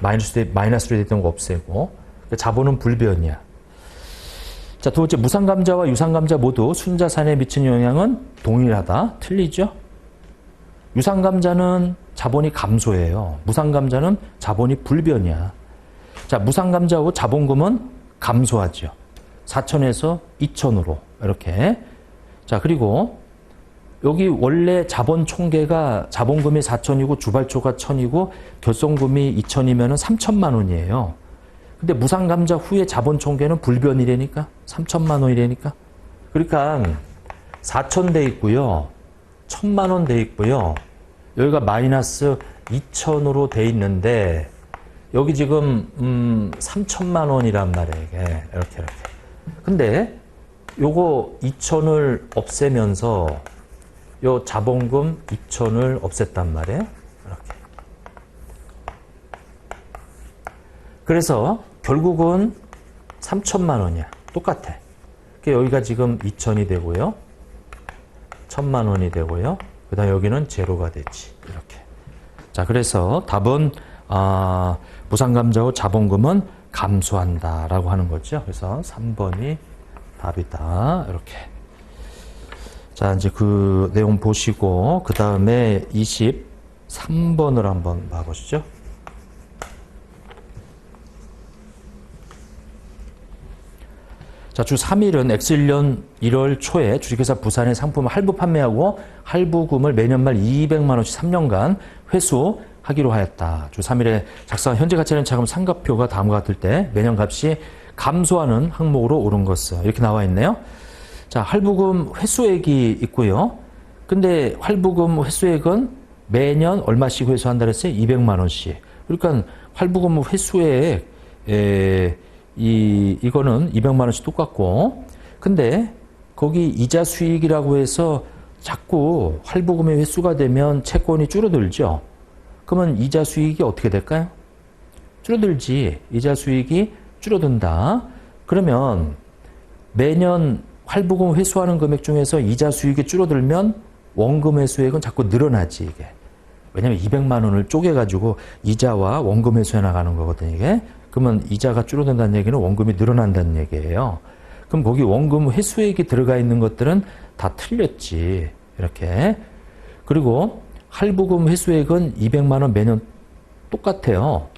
S1: 마이너스로 됐던 거 없애고 그러니까 자본은 불변이야. 자, 두 번째 무상감자와 유상감자 모두 순자산에 미치는 영향은 동일하다. 틀리죠? 유상감자는 자본이 감소해요. 무상감자는 자본이 불변이야. 자, 무상감자하고 자본금은 감소하죠. 4천에서 2천으로 이렇게. 자, 그리고 여기 원래 자본 총계가 자본금이 4천이고 주발초가 1,000이고 결손금이 2천이면 3천만 원이에요. 근데 무상감자 후에 자본 총계는 불변이라니까 3천만 원이라니까. 그러니까 4천 돼 있고요. 1,000만 원 돼 있고요. 여기가 마이너스 2천으로 돼 있는데 여기 지금 3천만 원이란 말이에요. 이게 이렇게. 근데 요거 2천을 없애면서 요 자본금 2천을 없앴단 말이에요. 이렇게. 그래서 결국은 3천만 원이야. 똑같아. 그러니까 여기가 지금 2천이 되고요. 1,000만 원이 되고요. 그 다음에 여기는 제로가 되지. 이렇게. 자, 그래서 답은, 무상감자후 자본금은 감소한다라고 하는 거죠. 그래서 3번이 답이다. 이렇게. 자, 이제 그 내용 보시고, 그 다음에 23번을 한번 봐보시죠. 자, 주 3일은 X1년 1월 초에 주식회사 부산의 상품을 할부 판매하고 할부금을 매년 말 200만 원씩 3년간 회수하기로 하였다. 주 3일에 작성한 현재 가치는 자금 상각표가 다음과 같을 때 매년 값이 감소하는 항목으로 오른 것은 이렇게 나와 있네요. 자, 할부금 회수액이 있고요. 근데 할부금 회수액은 매년 얼마씩 회수한다 그랬어요? 200만 원씩. 그러니까 할부금 회수액 이거는 200만 원씩 똑같고, 근데 거기 이자 수익이라고 해서 자꾸 할부금의 회수가 되면 채권이 줄어들죠. 그러면 이자 수익이 어떻게 될까요? 줄어들지. 이자 수익이 줄어든다. 그러면 매년 할부금 회수하는 금액 중에서 이자 수익이 줄어들면 원금 회수액은 자꾸 늘어나지, 이게. 왜냐면 200만 원을 쪼개가지고 이자와 원금 회수해 나가는 거거든요, 이게. 그러면 이자가 줄어든다는 얘기는 원금이 늘어난다는 얘기예요. 그럼 거기 원금 회수액이 들어가 있는 것들은 다 틀렸지. 이렇게. 그리고 할부금 회수액은 200만 원 매년 똑같아요.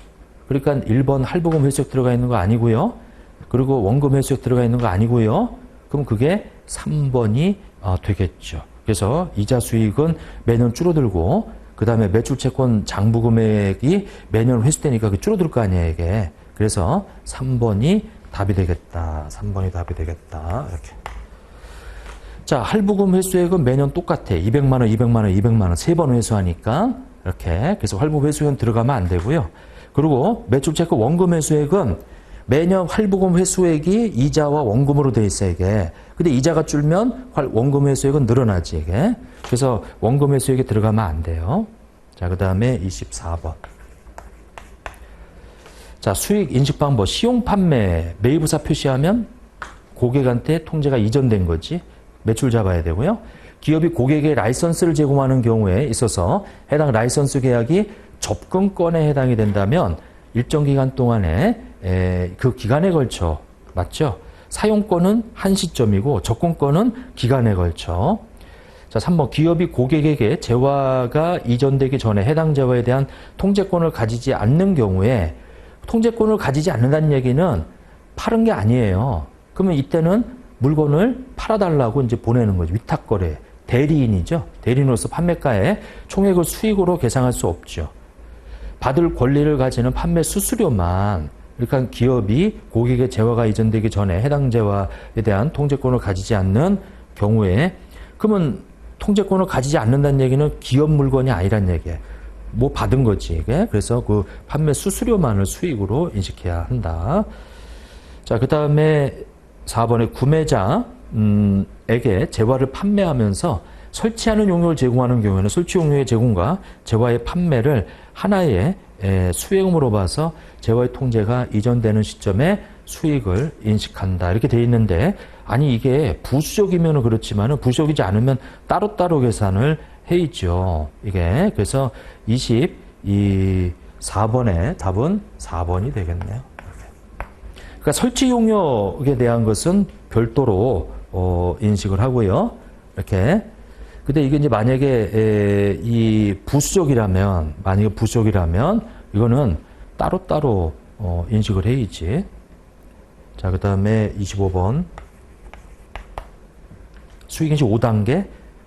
S1: 그러니까 1번 할부금 회수액 들어가 있는 거 아니고요. 그리고 원금 회수액 들어가 있는 거 아니고요. 그럼 그게 3번이 되겠죠. 그래서 이자 수익은 매년 줄어들고 그 다음에 매출채권 장부 금액이 매년 회수되니까 그 줄어들 거 아니에요, 이게. 그래서 3번이 답이 되겠다. 3번이 답이 되겠다. 이렇게. 자, 할부금 회수액은 매년 똑같아. 200만 원, 200만 원, 200만 원. 3번 회수하니까. 이렇게. 그래서 할부금 회수액은 들어가면 안 되고요. 그리고 매출채권 원금 회수액은 매년 할부금 회수액이 이자와 원금으로 돼 있어요, 이게. 근데 이자가 줄면 원금 회수액은 늘어나지, 이게. 그래서 원금 회수액이 들어가면 안 돼요. 자, 그 다음에 24번. 자, 수익 인식 방법. 시용 판매 매입의사 표시하면 고객한테 통제가 이전된 거지. 매출 잡아야 되고요. 기업이 고객에게 라이선스를 제공하는 경우에 있어서 해당 라이선스 계약이 접근권에 해당이 된다면 일정 기간 동안에 그 기간에 걸쳐, 맞죠? 사용권은 한 시점이고 접근권은 기간에 걸쳐. 자, 3번. 기업이 고객에게 재화가 이전되기 전에 해당 재화에 대한 통제권을 가지지 않는 경우에, 통제권을 가지지 않는다는 얘기는 파는 게 아니에요. 그러면 이때는 물건을 팔아달라고 이제 보내는 거죠. 위탁거래. 대리인이죠. 대리인으로서 판매가의 총액을 수익으로 계상할 수 없죠. 받을 권리를 가지는 판매 수수료만, 그러니까 기업이 고객의 재화가 이전되기 전에 해당 재화에 대한 통제권을 가지지 않는 경우에, 그러면 통제권을 가지지 않는다는 얘기는 기업 물건이 아니란 얘기예요. 뭐 받은 거지, 이게. 그래서 그 판매 수수료만을 수익으로 인식해야 한다. 자, 그 다음에 4번에 구매자에게 재화를 판매하면서 설치하는 용료를 제공하는 경우에는 설치 용료의 제공과 재화의 판매를 하나의 수익으로 봐서 재화의 통제가 이전되는 시점에 수익을 인식한다. 이렇게 돼 있는데, 아니 이게 부수적이면 그렇지만 부수적이지 않으면 따로따로 계산을 해 있죠. 이게. 그래서 24번의 답은 4번이 되겠네요. 그러니까 설치 용역에 대한 것은 별도로 인식을 하고요. 이렇게. 근데 이게 이제 만약에 이 부수적이라면, 만약에 부수적이라면 이거는 따로따로 인식을 해야지. 자, 그 다음에 25번. 수익인식 5단계.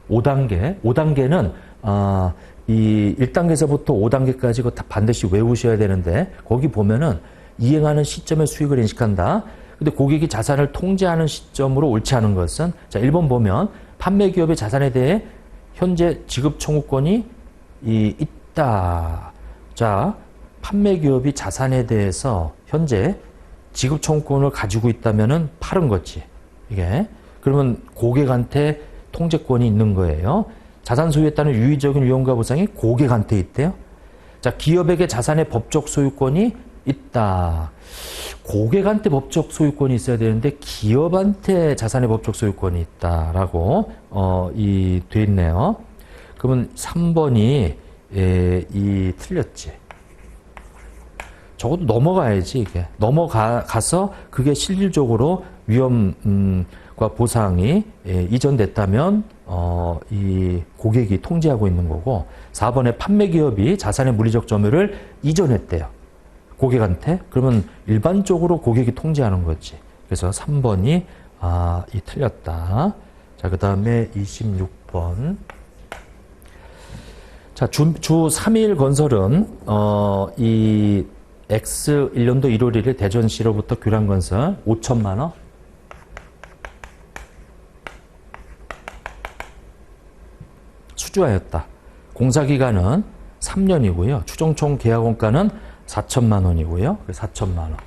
S1: 5단계는 이 1단계에서부터 5단계까지 다 반드시 외우셔야 되는데, 거기 보면은 이행하는 시점에 수익을 인식한다. 근데 고객이 자산을 통제하는 시점으로 옳지 않은 것은, 자, 1번 보면 판매 기업의 자산에 대해 현재 지급 청구권이 있다. 자, 판매 기업이 자산에 대해서 현재 지급 청구권을 가지고 있다면은 팔은 거지. 이게. 그러면 고객한테 통제권이 있는 거예요. 자산 소유에 따른 유의적인 위험과 보상이 고객한테 있대요. 자, 기업에게 자산의 법적 소유권이 있다. 고객한테 법적 소유권이 있어야 되는데 기업한테 자산의 법적 소유권이 있다라고 돼 있네요. 그러면 3번이 틀렸지. 적어도 넘어가야지 이게. 넘어가서 그게 실질적으로 위험과 보상이 이전됐다면 이 고객이 통제하고 있는 거고 4번에 판매 기업이 자산의 물리적 점유를 이전했대요. 고객한테. 그러면 일반적으로 고객이 통제하는 거지. 그래서 3번이 틀렸다. 자, 그 다음에 26번. 자, 주 3일 건설은 이 X 1년도 1월 1일 대전시로부터 규란건설 5천만 원. 수주하였다. 공사기간은 3년이고요. 추정총 계약원가는 4천만 원이고요. 4천만 원.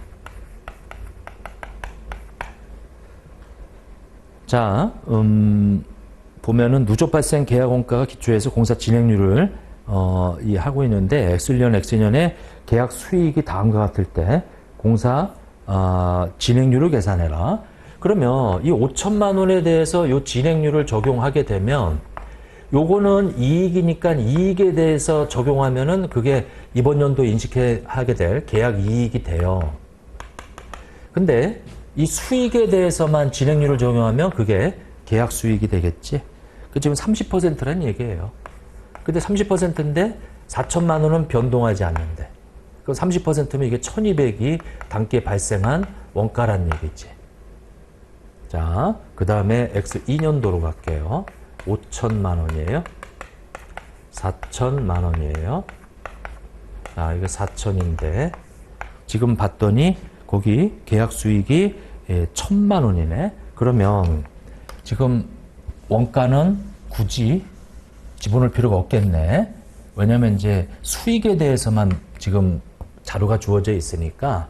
S1: 자, 보면은 누적 발생 계약원가가 기초해서 공사 진행률을 하고 있는데 X1년, X2년에 계약 수익이 다음과 같을 때 공사 진행률을 계산해라. 그러면 이 5천만 원에 대해서 이 진행률을 적용하게 되면 요거는 이익이니까 이익에 대해서 적용하면은 그게 이번 연도 인식하게 될 계약 이익이 돼요. 근데 이 수익에 대해서만 진행률을 적용하면 그게 계약 수익이 되겠지. 그 지금 30%라는 얘기예요. 근데 30%인데 4천만 원은 변동하지 않는데. 그 30%면 이게 1200이 당기에 발생한 원가란 얘기지. 자, 그 다음에 X2년도로 갈게요. 5천만 원이에요. 4천만 원이에요. 아, 이거 4천인데 지금 봤더니 거기 계약 수익이 1,000만 원이네. 그러면 지금 원가는 굳이 집어넣을 필요가 없겠네. 왜냐면 이제 수익에 대해서만 지금 자료가 주어져 있으니까.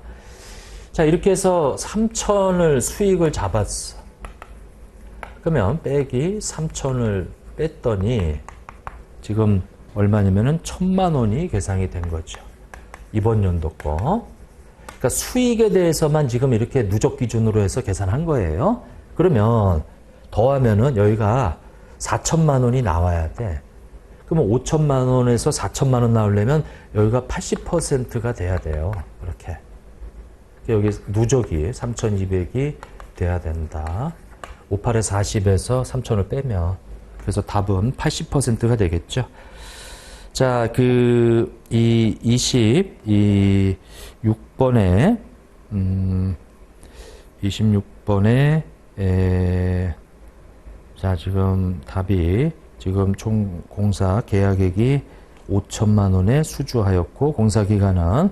S1: 자, 이렇게 해서 3천을 수익을 잡았어. 그러면 빼기 3천을 뺐더니 지금 얼마냐면은 1,000만 원이 계산이 된 거죠. 이번 연도 거. 그러니까 수익에 대해서만 지금 이렇게 누적 기준으로 해서 계산한 거예요. 그러면 더하면은 여기가 4천만 원이 나와야 돼. 그러면 5천만 원에서 4천만 원 나오려면 여기가 80%가 돼야 돼요. 이렇게. 여기 누적이 3,200이 돼야 된다. 58에 40에서 3천을 빼면. 그래서 답은 80%가 되겠죠. 자, 이 26번에, 26번에, 자, 지금 답이, 지금 총 공사 계약액이 5천만 원에 수주하였고, 공사 기간은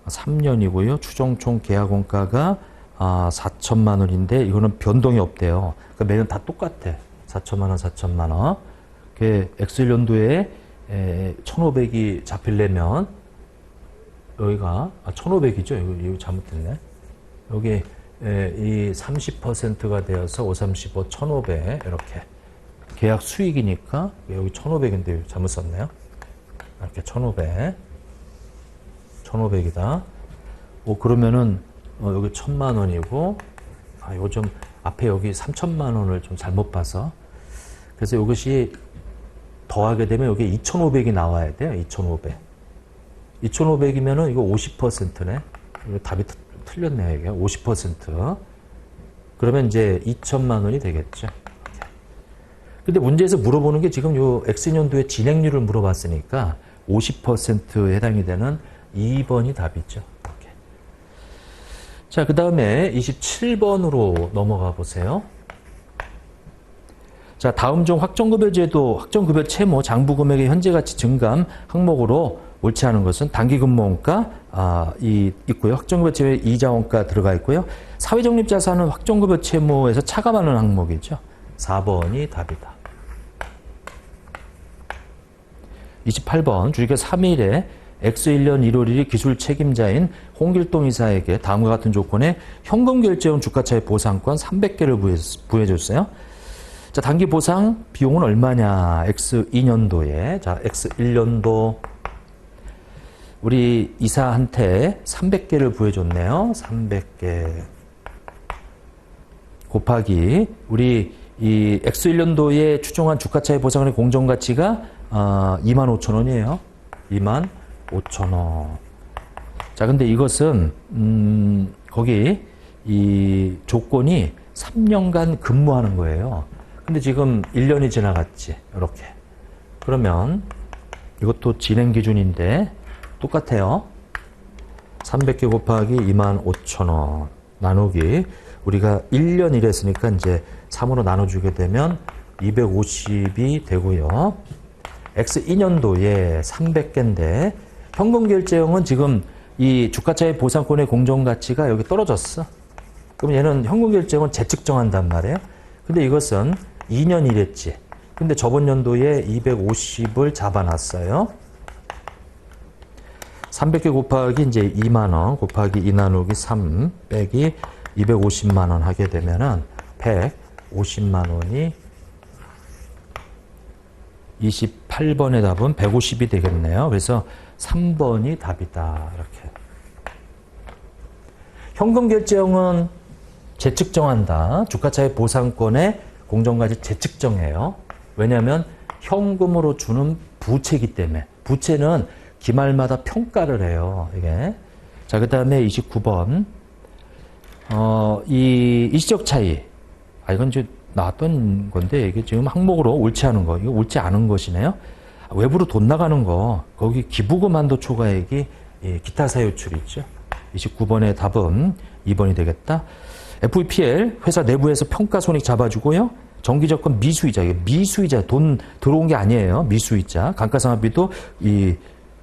S1: 3년이고요. 추정 총 계약 원가가 4천만 원인데 이거는 변동이 없대요. 그러니까 매년 다 똑같아. 4천만 원, 4천만 원. 그 X1년도에 1,500이 잡히려면 여기가 1,500이죠. 이거 잘못됐네. 여기 이 30%가 되어서 5, 35, 1,500 이렇게 계약 수익이니까 여기 1,500인데 잘못 썼네요. 이렇게 1,500, 1,500이다. 그러면은 여기 1,000만 원이고, 요즘 앞에 여기 3천만 원을 좀 잘못 봐서. 그래서 이것이 더하게 되면 여기 2,500이 나와야 돼요. 2,500. 2,500이면은 이거 50%네. 이거 답이 틀렸네요. 이게 50%. 그러면 이제 2천만 원이 되겠죠. 근데 문제에서 물어보는 게 지금 요 X년도의 진행률을 물어봤으니까 50%에 해당이 되는 2번이 답이죠. 자, 그 다음에 27번으로 넘어가 보세요. 자, 다음 중 확정급여제도, 확정급여 채무, 장부금액의 현재가치 증감 항목으로 옳지 않은 것은 단기근무원가 있고요. 확정급여 채무에 이자원가 들어가 있고요. 사회적립자산은 확정급여 채무에서 차감하는 항목이죠. 4번이 답이다. 28번 주식회 3일에 X1년 1월 1일 기술 책임자인 홍길동 이사에게 다음과 같은 조건에 현금 결제용 주가차익 보상권 300개를 부여해줬어요. 자, 단기 보상 비용은 얼마냐? X2년도에. 자, X1년도 우리 이사한테 300개를 부여해줬네요. 300개 곱하기 우리 이 X1년도에 추정한 주가차익 보상의 공정가치가 25,000원이에요. 25,000원. 자, 근데 이것은 거기 이 조건이 3년간 근무하는 거예요. 근데 지금 1년이 지나갔지. 이렇게. 그러면 이것도 진행 기준인데 똑같아요. 300개 곱하기 25,000원 나누기 우리가 1년 일했으니까 이제 3으로 나눠주게 되면 250이 되고요. X2년도에 300개인데 현금 결제형은 지금 이 주가차익 보상권의 공정가치가 여기 떨어졌어. 그럼 얘는 현금 결제형은 재측정한단 말이에요. 근데 이것은 2년 일했지. 근데 저번 연도에 250을 잡아놨어요. 300개 곱하기 이제 2만원 곱하기 2 나누기 3 빼기 250만원 하게 되면은 150만원이 28번의 답은 150이 되겠네요. 그래서 3번이 답이다. 이렇게. 현금 결제형은 재측정한다. 주가차익 보상권의 공정가치 재측정해요. 왜냐하면 현금으로 주는 부채이기 때문에. 부채는 기말마다 평가를 해요. 이게. 자, 그 다음에 29번. 이 일시적 차이. 이건 이제 나왔던 건데, 이게 지금 항목으로 옳지 않은 거. 이거 옳지 않은 것이네요. 외부로 돈 나가는 거. 거기 기부금 한도 초과액이 기타 사유출이 있죠. 29번의 답은 2번이 되겠다. FEPL, 회사 내부에서 평가 손익 잡아주고요. 정기적금 미수이자, 미수이자, 돈 들어온 게 아니에요. 미수이자. 감가상각비도 이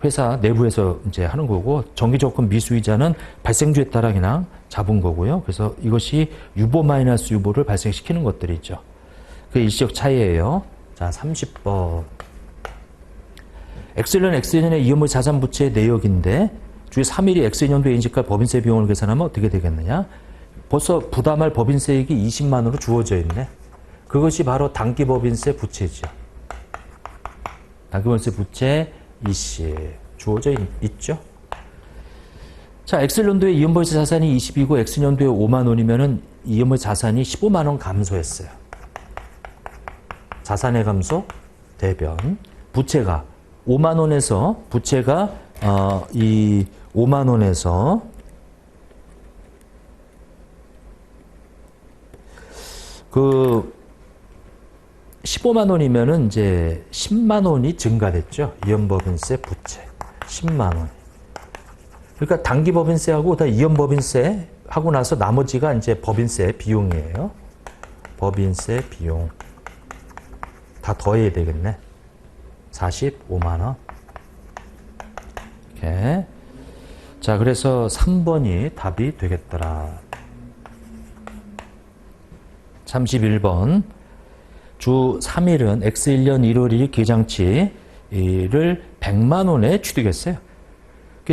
S1: 회사 내부에서 이제 하는 거고, 정기적금 미수이자는 발생주에 따라 그냥 잡은 거고요. 그래서 이것이 유보 마이너스 유보를 발생시키는 것들이죠. 그 일시적 차이예요. 자, 30번. X년의 이연물 자산 부채의 내역인데, 주에 3일이 X년도의 인식과 법인세 비용을 계산하면 어떻게 되겠느냐? 벌써 부담할 법인세액이 20만원으로 주어져 있네. 그것이 바로 단기법인세 부채죠. 단기법인세 부채 이씨 주어져 있죠. 자, X년도에 이연물세 자산이 20이고 X년도에 5만원이면은 이연물 자산이 15만원 감소했어요. 자산의 감소 대변. 부채가 5만원에서 부채가 이 5만원에서 그 15만 원이면은 이제 10만 원이 증가됐죠. 이연법인세 부채 10만 원. 그러니까 단기법인세하고 다 이연법인세 하고 나서 나머지가 이제 법인세 비용이에요. 법인세 비용 다 더해야 되겠네. 45만 원. 이렇게. 자, 그래서 3번이 답이 되겠더라. 31번. 주 3일은 X1년 1월 1일 계장치를 100만 원에 취득했어요.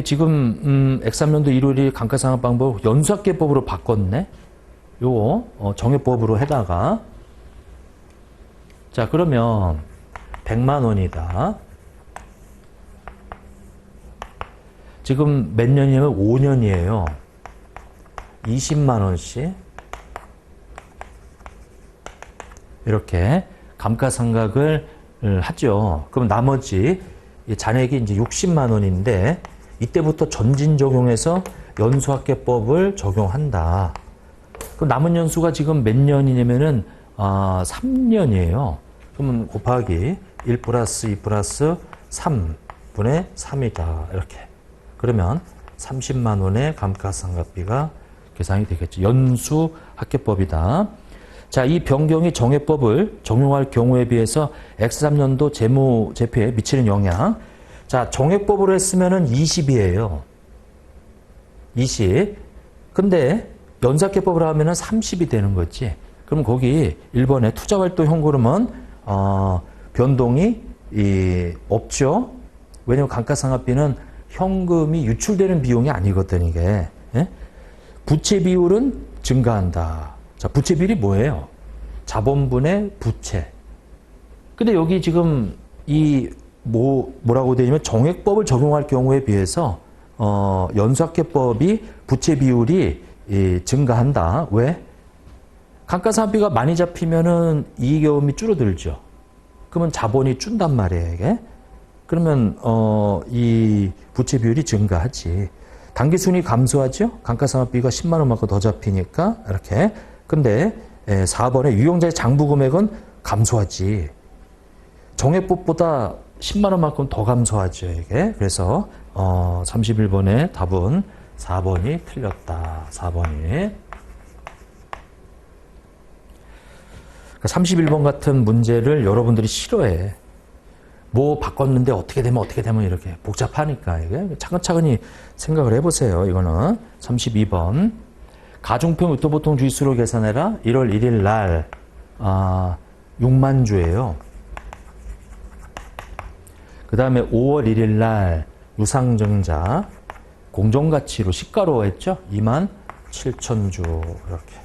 S1: 지금 X3년도 1월 1일 감가상각 방법 연수학계법으로 바꿨네. 요거 정액법으로 해다가 자, 그러면 100만 원이다. 지금 몇 년이냐면 5년이에요. 20만 원씩 이렇게 감가상각을 하죠. 그럼 나머지 잔액이 이제 60만 원인데 이때부터 전진 적용해서 연수학계법을 적용한다. 그럼 남은 연수가 지금 몇 년이냐면은 3년이에요. 그러면 곱하기 1 플러스 2 플러스 3분의 3이다. 이렇게. 그러면 30만 원의 감가상각비가 계산이 되겠죠. 연수학계법이다. 자, 이 변경이 정액법을 적용할 경우에 비해서 X3년도 재무제표에 미치는 영향. 자, 정액법으로 했으면은 20이에요. 20. 근데 연수학계법으로 하면은 30이 되는 거지. 그럼 거기 1번에 투자활동 현금은 변동이 없죠. 왜냐하면 감가상각비는 현금이 유출되는 비용이 아니거든 이게. 예? 부채 비율은 증가한다. 자, 부채 비율이 뭐예요? 자본분의 부채. 근데 여기 지금 뭐라고 되냐면 정액법을 적용할 경우에 비해서 연수학회법이 부채 비율이 증가한다. 왜? 감가상각비가 많이 잡히면은 이익여금이 줄어들죠. 그러면 자본이 준단 말이에요, 이게. 그러면 이 부채 비율이 증가하지. 당기순이 감소하죠. 감가상각비가 10만 원만큼 더 잡히니까 이렇게. 근데 4번에 유용자의 장부 금액은 감소하지. 정액법보다 10만 원만큼 더 감소하죠, 이게. 그래서 31번의 답은 4번이 틀렸다. 4번이. 31번 같은 문제를 여러분들이 싫어해. 뭐 바꿨는데 어떻게 되면 이렇게 복잡하니까 이게 차근차근히 생각을 해보세요. 이거는 32번 가중평 유토보통 주기수로 계산해라. 1월 1일 날 6만 주예요. 그 다음에 5월 1일 날 유상증자 공정가치로 시가로 했죠. 2만 7천 주 이렇게.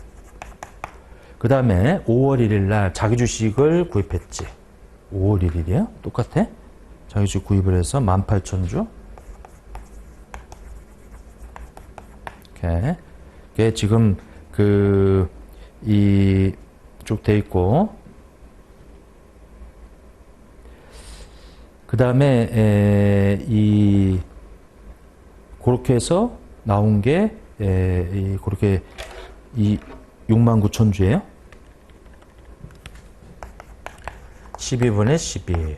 S1: 그 다음에 5월 1일 날 자기 주식을 구입했지. 5월 1일이에요? 똑같아? 자기 주식 구입을 해서 18,000주. 이렇게. 이게 지금 쭉 돼 있고. 그 다음에 그렇게 해서 나온 게 그렇게 69,000주예요. 12분의 12,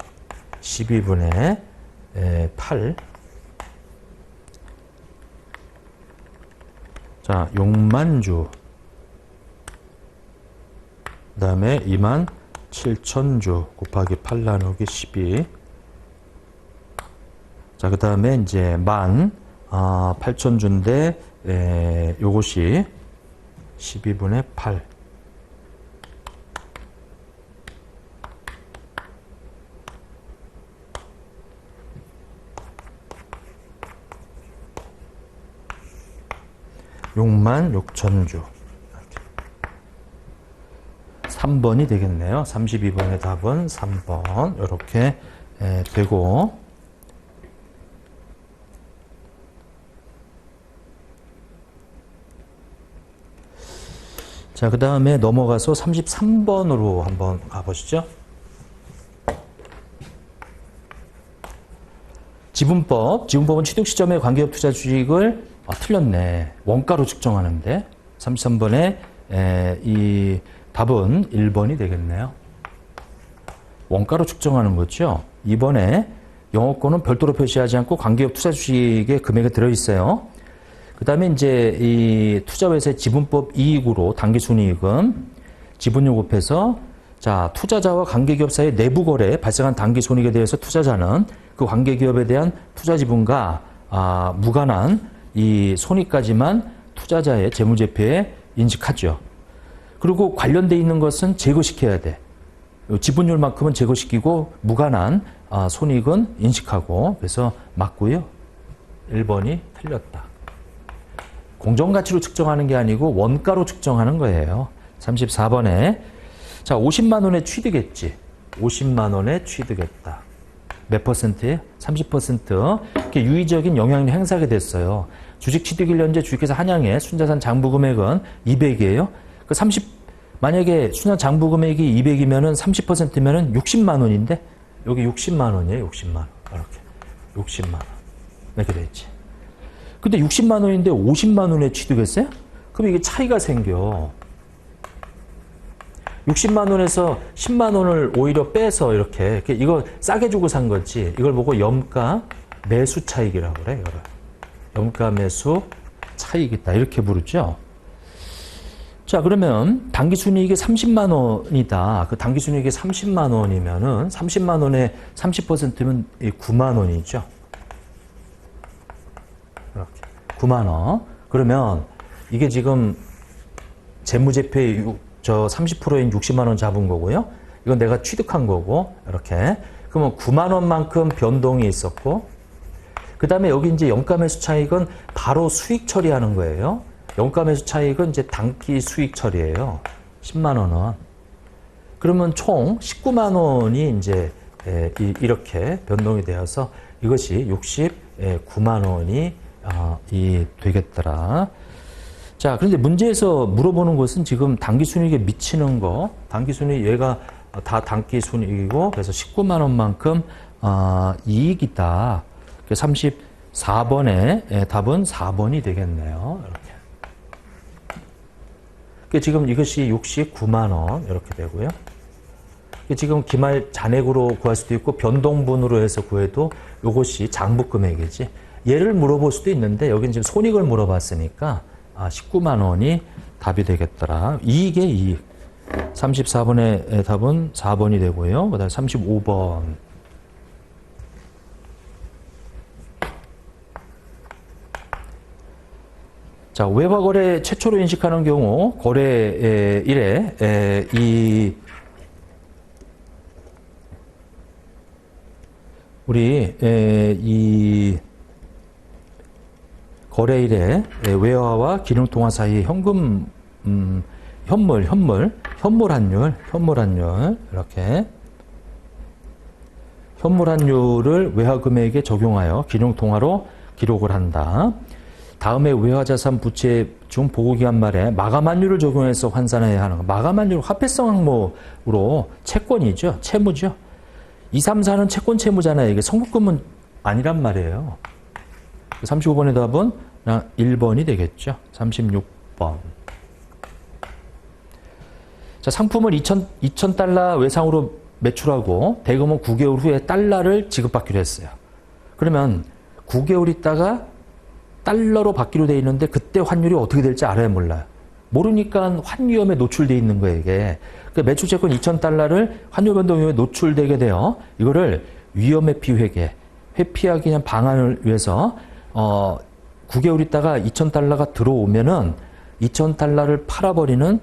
S1: 12분의 8. 자, 6만 주. 그 다음에 2만 7천 주 곱하기 8 나누기 12. 자, 그 다음에 이제 18,000주인데, 요것이 12분의 8. (6만 6천 주) 3번이 되겠네요. 32번의 답은 3번 이렇게 되고, 자, 그 다음에 넘어가서 33번으로 한번 가보시죠. 지분법은 취득 시점에 관계업 투자 주식을 틀렸네. 원가로 측정하는데 33번에 이 답은 1번이 되겠네요. 원가로 측정하는 거죠. 2번에 영업권은 별도로 표시하지 않고 관계업 투자 주식의 금액이 들어있어요. 그 다음에 이제 이 투자회사의 지분법 이익으로 당기순이익은 지분율 곱해서 자, 투자자와 관계기업 사이의 내부 거래에 발생한 당기순이익에 대해서 투자자는 그 관계기업에 대한 투자 지분과 무관한 이 손익까지만 투자자의 재무제표에 인식하죠. 그리고 관련돼 있는 것은 제거시켜야 돼. 지분율만큼은 제거시키고 무관한 손익은 인식하고. 그래서 맞고요. 1번이 틀렸다. 공정가치로 측정하는 게 아니고 원가로 측정하는 거예요. 34번에 자, 50만 원에 취득했지. 50만 원에 취득했다. 몇 %예요? 30%. 이렇게 유의적인 영향을 행사하게 됐어요. 주식 취득 1년제 주식회사 한양의 순자산 장부 금액은 200이에요. 만약에 순자산 장부 금액이 200이면은 30%면은 60만 원인데 여기 60만 원이에요. 60만 원. 이렇게. 60만 원. 이렇게 됐지. 근데 60만 원인데 50만 원에 취득했어요? 그럼 이게 차이가 생겨. 60만 원에서 10만 원을 오히려 빼서 이렇게 이거 싸게 주고 산 거지. 이걸 보고 염가 매수 차익이라고 그래. 이거를. 염가 매수 차익이다. 이렇게 부르죠. 자, 그러면 당기순이익이 30만 원이다. 그 당기순이익이 30만 원이면은 30만 원에 30%면 9만 원이죠. 이렇게 9만 원. 그러면 이게 지금 재무제표에 저 30%인 60만 원 잡은 거고요. 이건 내가 취득한 거고 이렇게. 그러면 9만 원만큼 변동이 있었고 그 다음에 여기 이제 영가매수 차익은 바로 수익 처리하는 거예요. 영가매수 차익은 이제 단기 수익 처리예요. 10만 원은. 그러면 총 19만 원이 이제 이렇게 변동이 되어서 이것이 69만 원이 되겠더라. 자, 그런데 문제에서 물어보는 것은 지금 단기순이익에 미치는 거, 단기순이익 얘가 다 단기순이익이고 그래서 19만 원만큼 이익이다. 34번에 답은 4번이 되겠네요. 이렇게. 지금 이것이 69만 원 이렇게 되고요. 지금 기말 잔액으로 구할 수도 있고 변동분으로 해서 구해도 이것이 장부 금액이지. 얘를 물어볼 수도 있는데 여기는 지금 손익을 물어봤으니까 19만 원이 답이 되겠더라. 이익의 이익. 34번의 답은 4번이 되고요. 그 다음에 35번. 자, 외화거래 최초로 인식하는 경우 거래 일에 이 거래일에 외화와 기능통화 사이 현금 현물 환율 이렇게 현물 환율을 외화 금액에 적용하여 기능통화로 기록을 한다. 다음에 외화자산 부채 중 보고기간 말에 마감 환율을 적용해서 환산해야 하는 거. 마감 환율 화폐성 항목으로 채권이죠. 채무죠. 2, 3, 4는 채권 채무잖아요. 이게 선급금은 아니란 말이에요. 35번의 답은 1번이 되겠죠. 36번. 자, 상품을 2,000달러 외상으로 매출하고 대금은 9개월 후에 달러를 지급받기로 했어요. 그러면 9개월 있다가 달러로 받기로 돼 있는데 그때 환율이 어떻게 될지 알아야 몰라요. 모르니까 환위험에 노출되어 있는 거예요, 이게. 그러니까 매출채권 2,000달러를 환율 변동 위험에 노출되게 돼요. 이거를 위험 회피 회계, 회피하기 위한 방안을 위해서 9개월 있다가 2,000달러가 들어오면은 2,000달러를 팔아버리는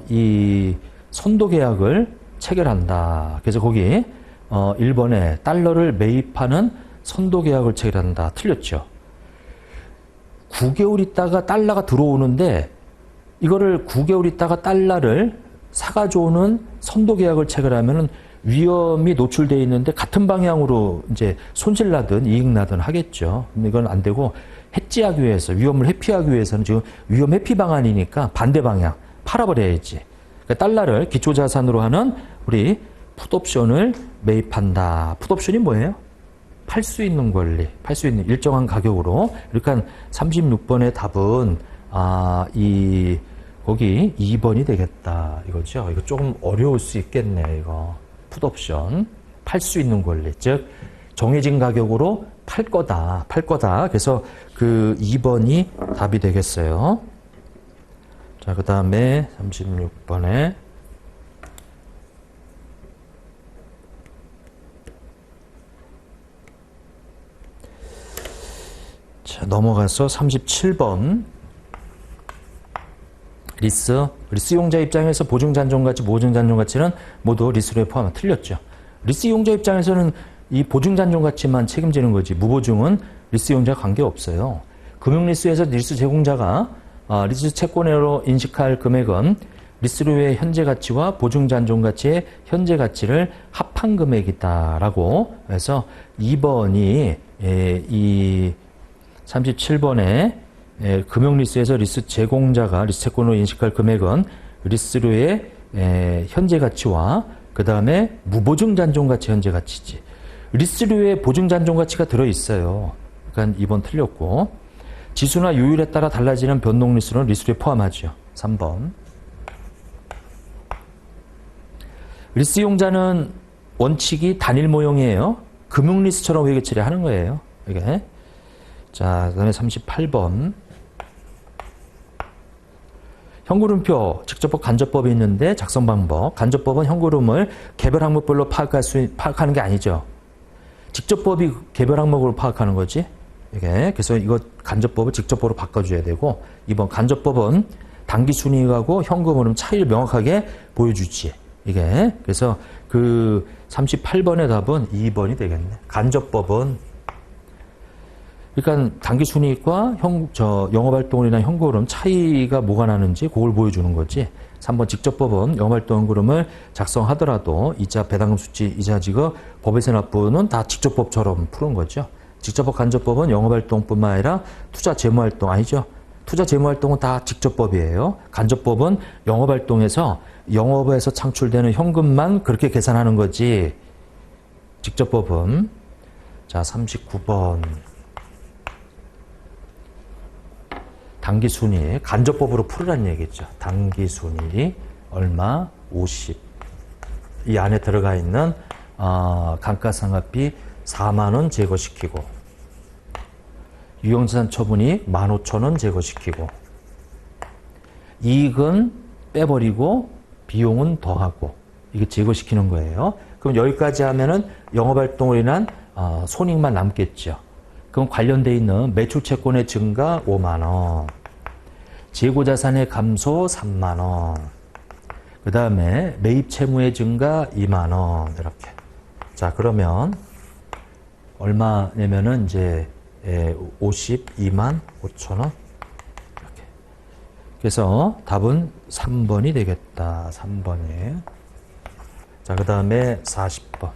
S1: 이 선도 계약을 체결한다. 그래서 거기 1번에 달러를 매입하는 선도 계약을 체결한다. 틀렸죠. 9개월 있다가 달러가 들어오는데 이거를 9개월 있다가 달러를 사가져오는 선도 계약을 체결하면은 위험이 노출되어 있는데 같은 방향으로 이제 손실 나든 이익 나든 하겠죠. 근데 이건 안 되고 해지하기 위해서 위험을 회피하기 위해서는 지금 위험 회피 방안이니까 반대 방향 팔아버려야지. 그러니까 달러를 기초자산으로 하는 우리 풋옵션을 매입한다. 풋옵션이 뭐예요? 팔 수 있는 권리, 팔 수 있는 일정한 가격으로. 그러니까 36번의 답은 거기 2번이 되겠다 이거죠. 이거 조금 어려울 수 있겠네. 이거 풋옵션 팔 수 있는 권리, 즉 정해진 가격으로 팔 거다. 그래서 그 2번이 답이 되겠어요. 자, 그 다음에 36번에 자, 넘어가서 37번. 리스용자 입장에서 보증잔존가치, 보증잔존가치는 모두 리스로에 포함. 틀렸죠. 리스용자 입장에서는 이 보증잔존가치만 책임지는 거지 무보증은 리스용자가 관계없어요. 금융리스에서 리스 제공자가 리스 채권으로 인식할 금액은 리스료의 현재 가치와 보증잔존가치의 현재 가치를 합한 금액이다라고 해서 2번이 이 37번에 금융리스에서 리스 제공자가 리스 채권으로 인식할 금액은 리스료의 현재 가치와 그 다음에 무보증잔존가치 현재 가치지. 리스료에 보증잔존가치가 들어있어요. 그러니까 2번 틀렸고, 지수나 요율에 따라 달라지는 변동리스는 리스료에 포함하죠. 3번. 리스용자는 원칙이 단일 모형이에요. 금융리스처럼 회계 처리하는 거예요. 이게. 자, 그 다음에 38번. 현구름표, 직접법, 간접법이 있는데 작성 방법. 간접법은 현구름을 개별 항목별로 파악하는 게 아니죠. 직접법이 개별 항목으로 파악하는 거지. 이게. 그래서 이거 간접법을 직접법으로 바꿔줘야 되고, 이번 간접법은 단기 순이익하고 현금 흐름 차이를 명확하게 보여주지. 이게. 그래서 그 38번의 답은 2번이 되겠네. 간접법은 그러니까 단기 순이익과 영업활동이나 현금 흐름 차이가 뭐가 나는지 그걸 보여주는 거지. 3번 직접법은 영업활동 현금 흐름을 작성하더라도 이자, 배당금 수치, 이자 지급, 법에서 납부는 다 직접법처럼 푸는 거죠. 직접법, 간접법은 영업활동뿐만 아니라 투자 재무활동 아니죠. 투자 재무활동은 다 직접법이에요. 간접법은 영업활동에서 창출되는 현금만 그렇게 계산하는 거지. 직접법은. 자, 39번. 당기순이익, 간접법으로 풀으라는 얘기죠. 당기순이익 얼마? 50. 이 안에 들어가 있는 감가상각비 4만 원 제거시키고 유형자산 처분이익 15,000원 제거시키고 이익은 빼버리고 비용은 더하고 이게 제거시키는 거예요. 그럼 여기까지 하면은 영업활동으로 인한 손익만 남겠죠. 그럼 관련돼 있는 매출채권의 증가 5만 원, 재고자산의 감소 3만 원, 그 다음에 매입채무의 증가 2만 원 이렇게. 자, 그러면 얼마 내면은 이제 52만 5천 원 이렇게. 그래서 답은 3번이 되겠다. 3번이에요. 자, 그 다음에 40번.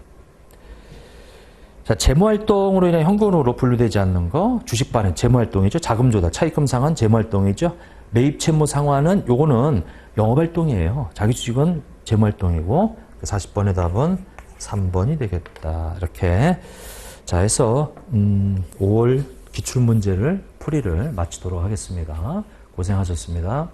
S1: 자, 재무활동으로 인해 현금으로 분류되지 않는 거, 주식반은 재무활동이죠. 자금 조달, 차입금 상환 재무활동이죠. 매입 채무 상환은 요거는 영업활동이에요. 자기 주식은 재무활동이고 40번의 답은 3번이 되겠다. 이렇게 자 해서 5월 기출문제를 풀이를 마치도록 하겠습니다. 고생하셨습니다.